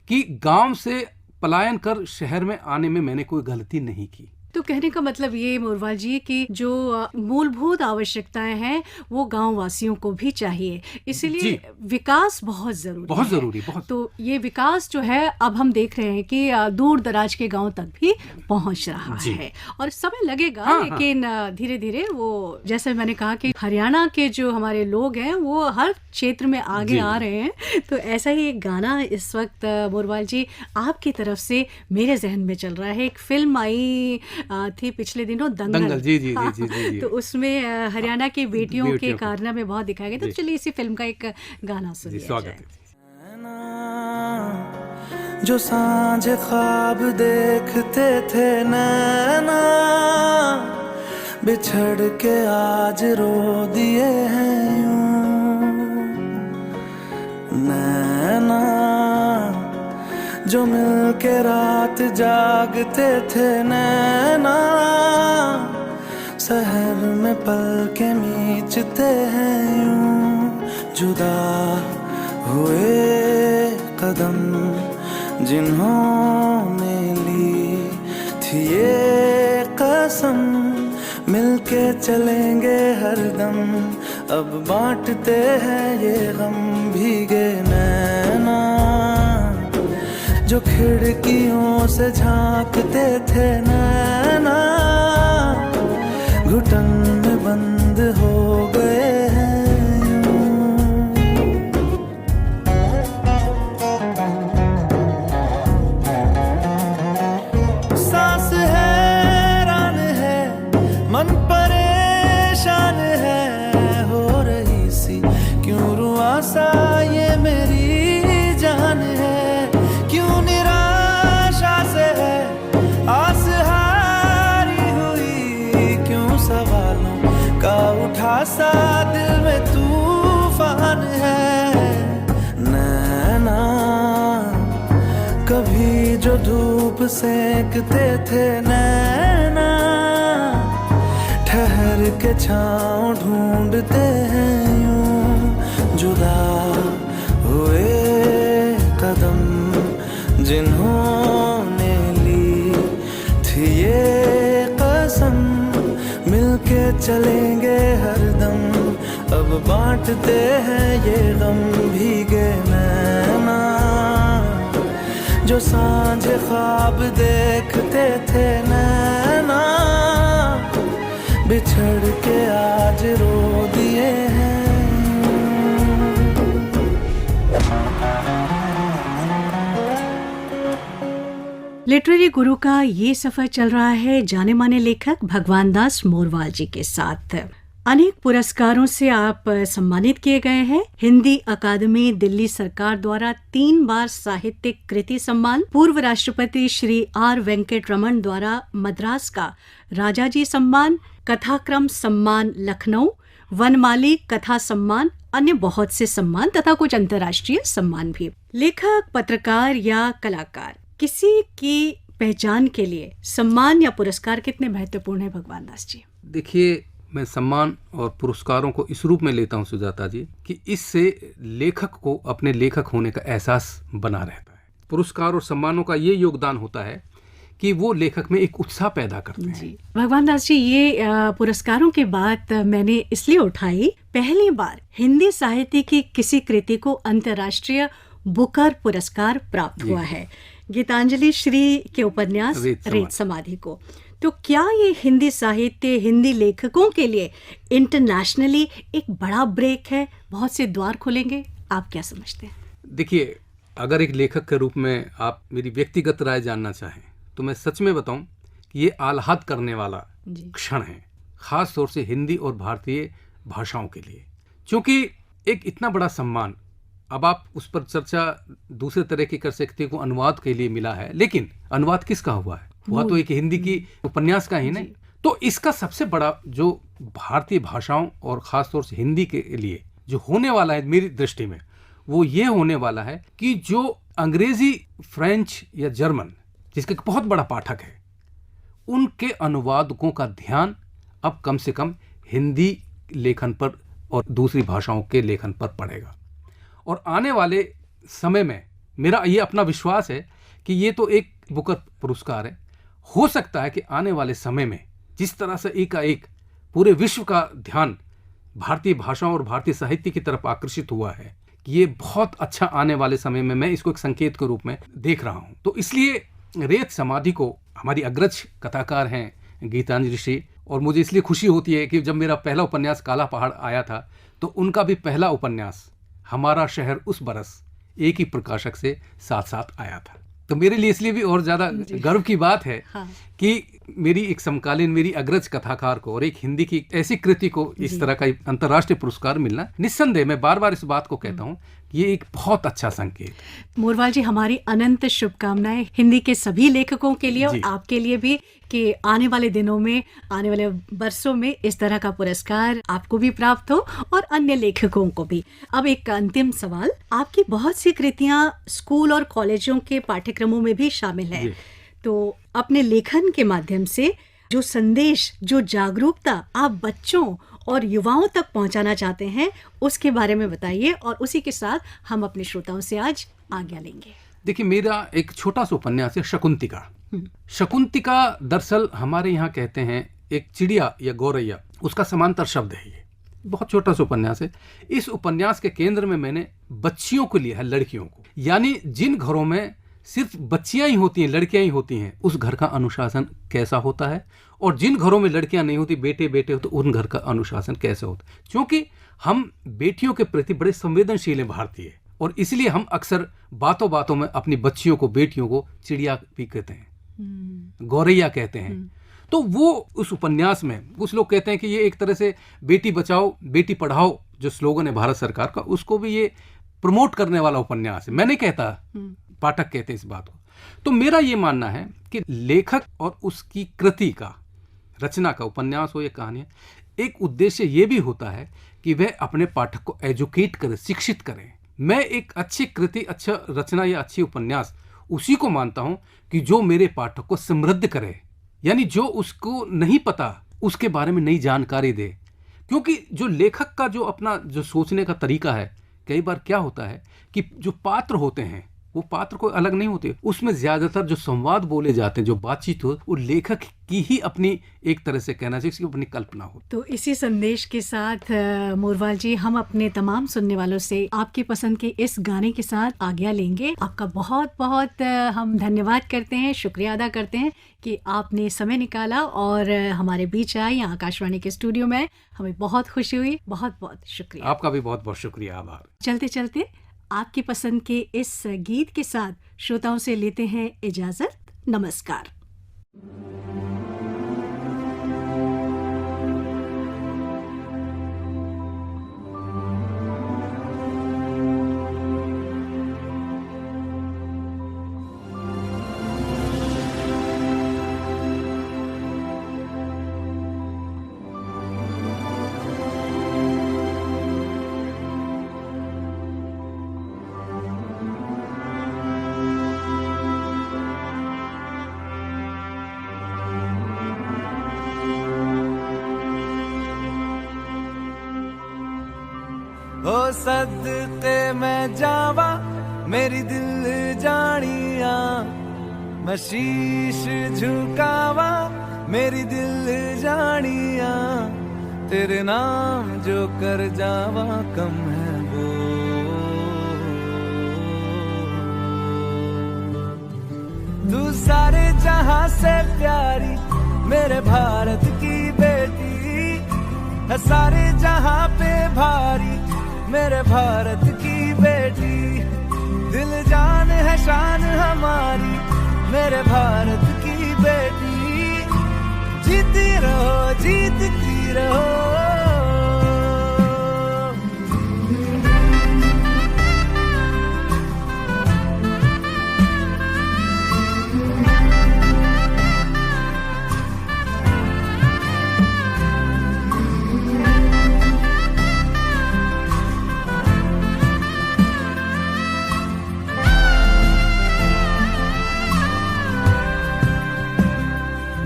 कि गांव से पलायन कर शहर में आने में मैंने कोई गलती नहीं की। तो कहने का मतलब ये मोरवाल जी कि जो मूलभूत आवश्यकताएं हैं वो गांव वासियों को भी चाहिए, इसीलिए विकास बहुत जरूरी है। बहुत। तो ये विकास जो है अब हम देख रहे हैं कि दूर दराज के गांव तक भी पहुंच रहा है और समय लगेगा। हाँ, लेकिन धीरे धीरे वो, जैसे मैंने कहा कि हरियाणा के जो हमारे लोग हैं वो हर क्षेत्र में आगे आ रहे हैं। तो ऐसा ही एक गाना इस वक्त मोरवाल जी आपकी तरफ से मेरे जहन में चल रहा है। एक फिल्म आई थी पिछले दिनों, दंगल। जी। तो उसमें हरियाणा की बेटियों के कारनामे बहुत दिखाए गए। तो चलिए इसी फिल्म का एक गाना सुनिए। स्वागत है। जो सांझ ख्वाब देखते थे नैना, बिछड़ के आज रो दिए हैं यूं नैना। जो मिल के रात जागते थे नैना, शहर में पल के मीचते हैं यूं। जुदा हुए कदम जिन्होंने ली थी ये कसम, मिलके चलेंगे हरदम। अब बांटते हैं ये गम भीगे नैना। जो खिड़कियों से झांकते थे नैना, घुटन में बंद हो गए हैं यूं। सांस हैरान है, मन परेशान है, हो रही सी क्यों रुआसा ये मेरी जान है। क्यों निराशा से है आस हारी हुई, क्यों सवालों का उठा सा दिल में तूफान है नैना। कभी जो धूप सेकते थे नैना, ठहर के छाँव ढूंढते हैं यूं। जुदा हुए कदम जिन्होंने ली थी ये कसम, मिलके चलेंगे हरदम। अब बांटते हैं ये गम भीगे नैना। जो सांझ ख्वाब देखते थे नैना, बिछड़ के आज रो दिए हैं। लिटरेरी गुरु का ये सफर चल रहा है जाने माने लेखक भगवान दास मोरवाल जी के साथ। अनेक पुरस्कारों से आप सम्मानित किए गए हैं। हिंदी अकादमी दिल्ली सरकार द्वारा 3 बार साहित्यिक कृति सम्मान, पूर्व राष्ट्रपति श्री आर वेंकट रमन द्वारा मद्रास का राजाजी सम्मान, कथाक्रम सम्मान लखनऊ, वनमाली कथा सम्मान, अन्य बहुत से सम्मान तथा कुछ अंतर्राष्ट्रीय सम्मान भी। लेखक, पत्रकार या कलाकार, किसी की पहचान के लिए सम्मान या पुरस्कार कितने महत्वपूर्ण है भगवान दास जी? देखिए, मैं सम्मान और पुरस्कारों को इस रूप में लेता हूं सुजाता जी कि इससे लेखक को अपने लेखक होने का एहसास बना रहता है। पुरस्कार और सम्मानों का ये योगदान होता है कि वो लेखक में एक उत्साह पैदा करते हैं। जी भगवान दास जी, ये पुरस्कारों की बात मैंने इसलिए उठाई, पहली बार हिंदी साहित्य की किसी कृति को अंतर्राष्ट्रीय बुकर पुरस्कार प्राप्त हुआ है, गीतांजलि श्री के उपन्यास रेत समाधि को। तो क्या ये हिंदी साहित्य, हिंदी लेखकों के लिए इंटरनेशनली एक बड़ा ब्रेक है, बहुत से द्वार खुलेंगे? आप क्या समझते हैं? देखिए, अगर एक लेखक के रूप में आप मेरी व्यक्तिगत राय जानना चाहें तो मैं सच में बताऊं कि ये आह्लाद करने वाला क्षण है, खास तौर से हिंदी और भारतीय भाषाओं के लिए। क्योंकि एक इतना बड़ा सम्मान, अब आप उस पर चर्चा दूसरे तरह की कर सकते को अनुवाद के लिए मिला है, लेकिन अनुवाद किसका हुआ है? हुआ तो एक हिंदी की उपन्यास का ही नहीं। तो इसका सबसे बड़ा जो भारतीय भाषाओं और खास तौर से हिंदी के लिए जो होने वाला है मेरी दृष्टि में, वो ये होने वाला है कि जो अंग्रेजी, फ्रेंच या जर्मन जिसके बहुत बड़ा पाठक है, उनके अनुवादकों का ध्यान अब कम से कम हिंदी लेखन पर और दूसरी भाषाओं के लेखन पर पड़ेगा। और आने वाले समय में मेरा ये अपना विश्वास है कि ये तो एक बुकर पुरस्कार है हो सकता है कि आने वाले समय में जिस तरह से एकाएक पूरे विश्व का ध्यान भारतीय भाषाओं और भारतीय साहित्य की तरफ आकर्षित हुआ है, कि ये बहुत अच्छा आने वाले समय में मैं इसको एक संकेत के रूप में देख रहा हूं। तो इसलिए रेत समाधि को हमारी अग्रज कथाकार हैं गीतांजलि श्री, और मुझे इसलिए खुशी होती है कि जब मेरा पहला उपन्यास काला पहाड़ आया था तो उनका भी पहला उपन्यास हमारा शहर उस बरस एक ही प्रकाशक से साथ साथ आया था। तो मेरे लिए इसलिए भी और ज्यादा गर्व की बात है कि मेरी एक समकालीन, मेरी अग्रज कथाकार को और एक हिंदी की ऐसी कृति को इस तरह का अंतर्राष्ट्रीय पुरस्कार मिलना, निस्संदेह मैं बार बार इस बात को कहता हूँ, ये एक बहुत अच्छा संकेत। मोरवाल जी, हमारी अनंत शुभकामनाएं हिंदी के सभी लेखकों के लिए और आपके लिए भी, कि आने वाले दिनों में, आने वाले वर्षों में इस तरह का पुरस्कार आपको भी प्राप्त हो और अन्य लेखकों को भी। अब एक अंतिम सवाल, आपकी बहुत सी कृतियां स्कूल और कॉलेजों के पाठ्यक्रमों में भी शामिल है, तो अपने लेखन के माध्यम से जो संदेश, जो जागरूकता आप बच्चों और युवाओं तक पहुंचाना चाहते हैं, उसके बारे में बताइए, और उसी के साथ हम अपने श्रोताओं से आज आज्ञा लेंगे। देखिए, मेरा एक छोटा सा उपन्यास है शकुंतिका। शकुंतिका दरअसल हमारे यहाँ कहते हैं एक चिड़िया या गौरैया, उसका समांतर शब्द है। ये बहुत छोटा सा उपन्यास है। इस उपन्यास के केंद्र में मैंने बच्चियों को लिया है, लड़कियों को, यानी जिन घरों में सिर्फ बच्चियां ही होती हैं, लड़कियां ही होती हैं, उस घर का अनुशासन कैसा होता है, और जिन घरों में लड़कियां नहीं होती, बेटे बेटे होते, उन घर का अनुशासन कैसे होता है। क्योंकि हम बेटियों के प्रति बड़े संवेदनशील हैं भारतीय, और इसलिए हम अक्सर बातों बातों में अपनी बच्चियों को, बेटियों को चिड़िया भी कहते हैं, गौरैया कहते हैं। तो वो उस उपन्यास में कुछ लोग कहते हैं कि ये एक तरह से बेटी बचाओ बेटी पढ़ाओ जो स्लोगन है भारत सरकार का, उसको भी ये प्रमोट करने वाला उपन्यास है। मैं नहीं कहता, पाठक कहते हैं इस बात को। तो मेरा ये मानना है कि लेखक और उसकी कृति का, रचना का, उपन्यास हो या कहानी, एक उद्देश्य ये भी होता है कि वह अपने पाठक को एजुकेट करे, शिक्षित करे। मैं एक अच्छी कृति, अच्छा रचना या अच्छी उपन्यास उसी को मानता हूं कि जो मेरे पाठक को समृद्ध करे, यानी जो उसको नहीं पता उसके बारे में नई जानकारी दे। क्योंकि जो लेखक का जो अपना जो सोचने का तरीका है, कई बार क्या होता है कि जो पात्र होते हैं वो पात्र कोई अलग नहीं होते, उसमें ज्यादातर जो संवाद बोले जाते हैं, जो बातचीत हो, वो लेखक की ही अपनी एक तरह से कहना चाहिए, उसकी अपनी कल्पना हो। तो इसी संदेश के साथ मोरवाल जी, हम अपने तमाम सुनने वालों से आपकी पसंद के इस गाने के साथ आज्ञा लेंगे। आपका बहुत बहुत हम धन्यवाद करते हैं, शुक्रिया अदा करते हैं कि आपने समय निकाला और हमारे बीच आए यहाँ आकाशवाणी के स्टूडियो में। हमें बहुत खुशी हुई, बहुत बहुत शुक्रिया। आपका भी बहुत बहुत शुक्रिया, आभार। चलते चलते आपकी पसंद के इस गीत के साथ श्रोताओं से लेते हैं इजाजत। नमस्कार। ओ सदके मैं जावा मेरी दिल जानिया, मैं शीश झुकावा मेरी दिल जानिया, तेरे नाम जो कर जावा कम है वो। तू सारे जहां से प्यारी मेरे भारत की बेटी है, सारे जहां पे भारी मेरे भारत की बेटी, दिल जान है शान हमारी मेरे भारत की बेटी, जीती रहो जीतती रहो।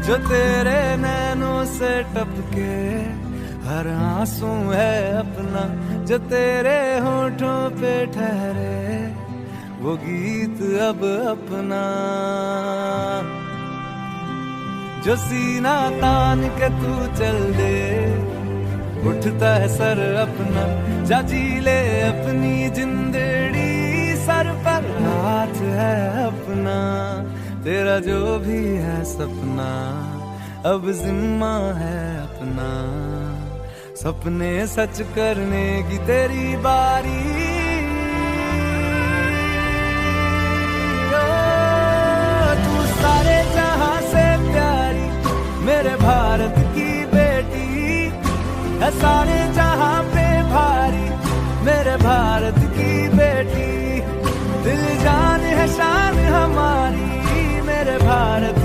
जो तेरे नैनों से टपके हर आंसू है अपना, जो तेरे होठों पे ठहरे वो गीत अब अपना। जो सीना तान के तू चल दे, उठता है सर अपना, जा जी ले अपनी जिंदड़ी, सर पर हाथ है अपना, तेरा जो भी है सपना अब जिम्मा है अपना, सपने सच करने की तेरी बारी। तू सारे जहां से प्यारी मेरे भारत की बेटी है, सारे जहां पे भारी मेरे भारत की बेटी, दिल जान है शान हमारी मेरे भारत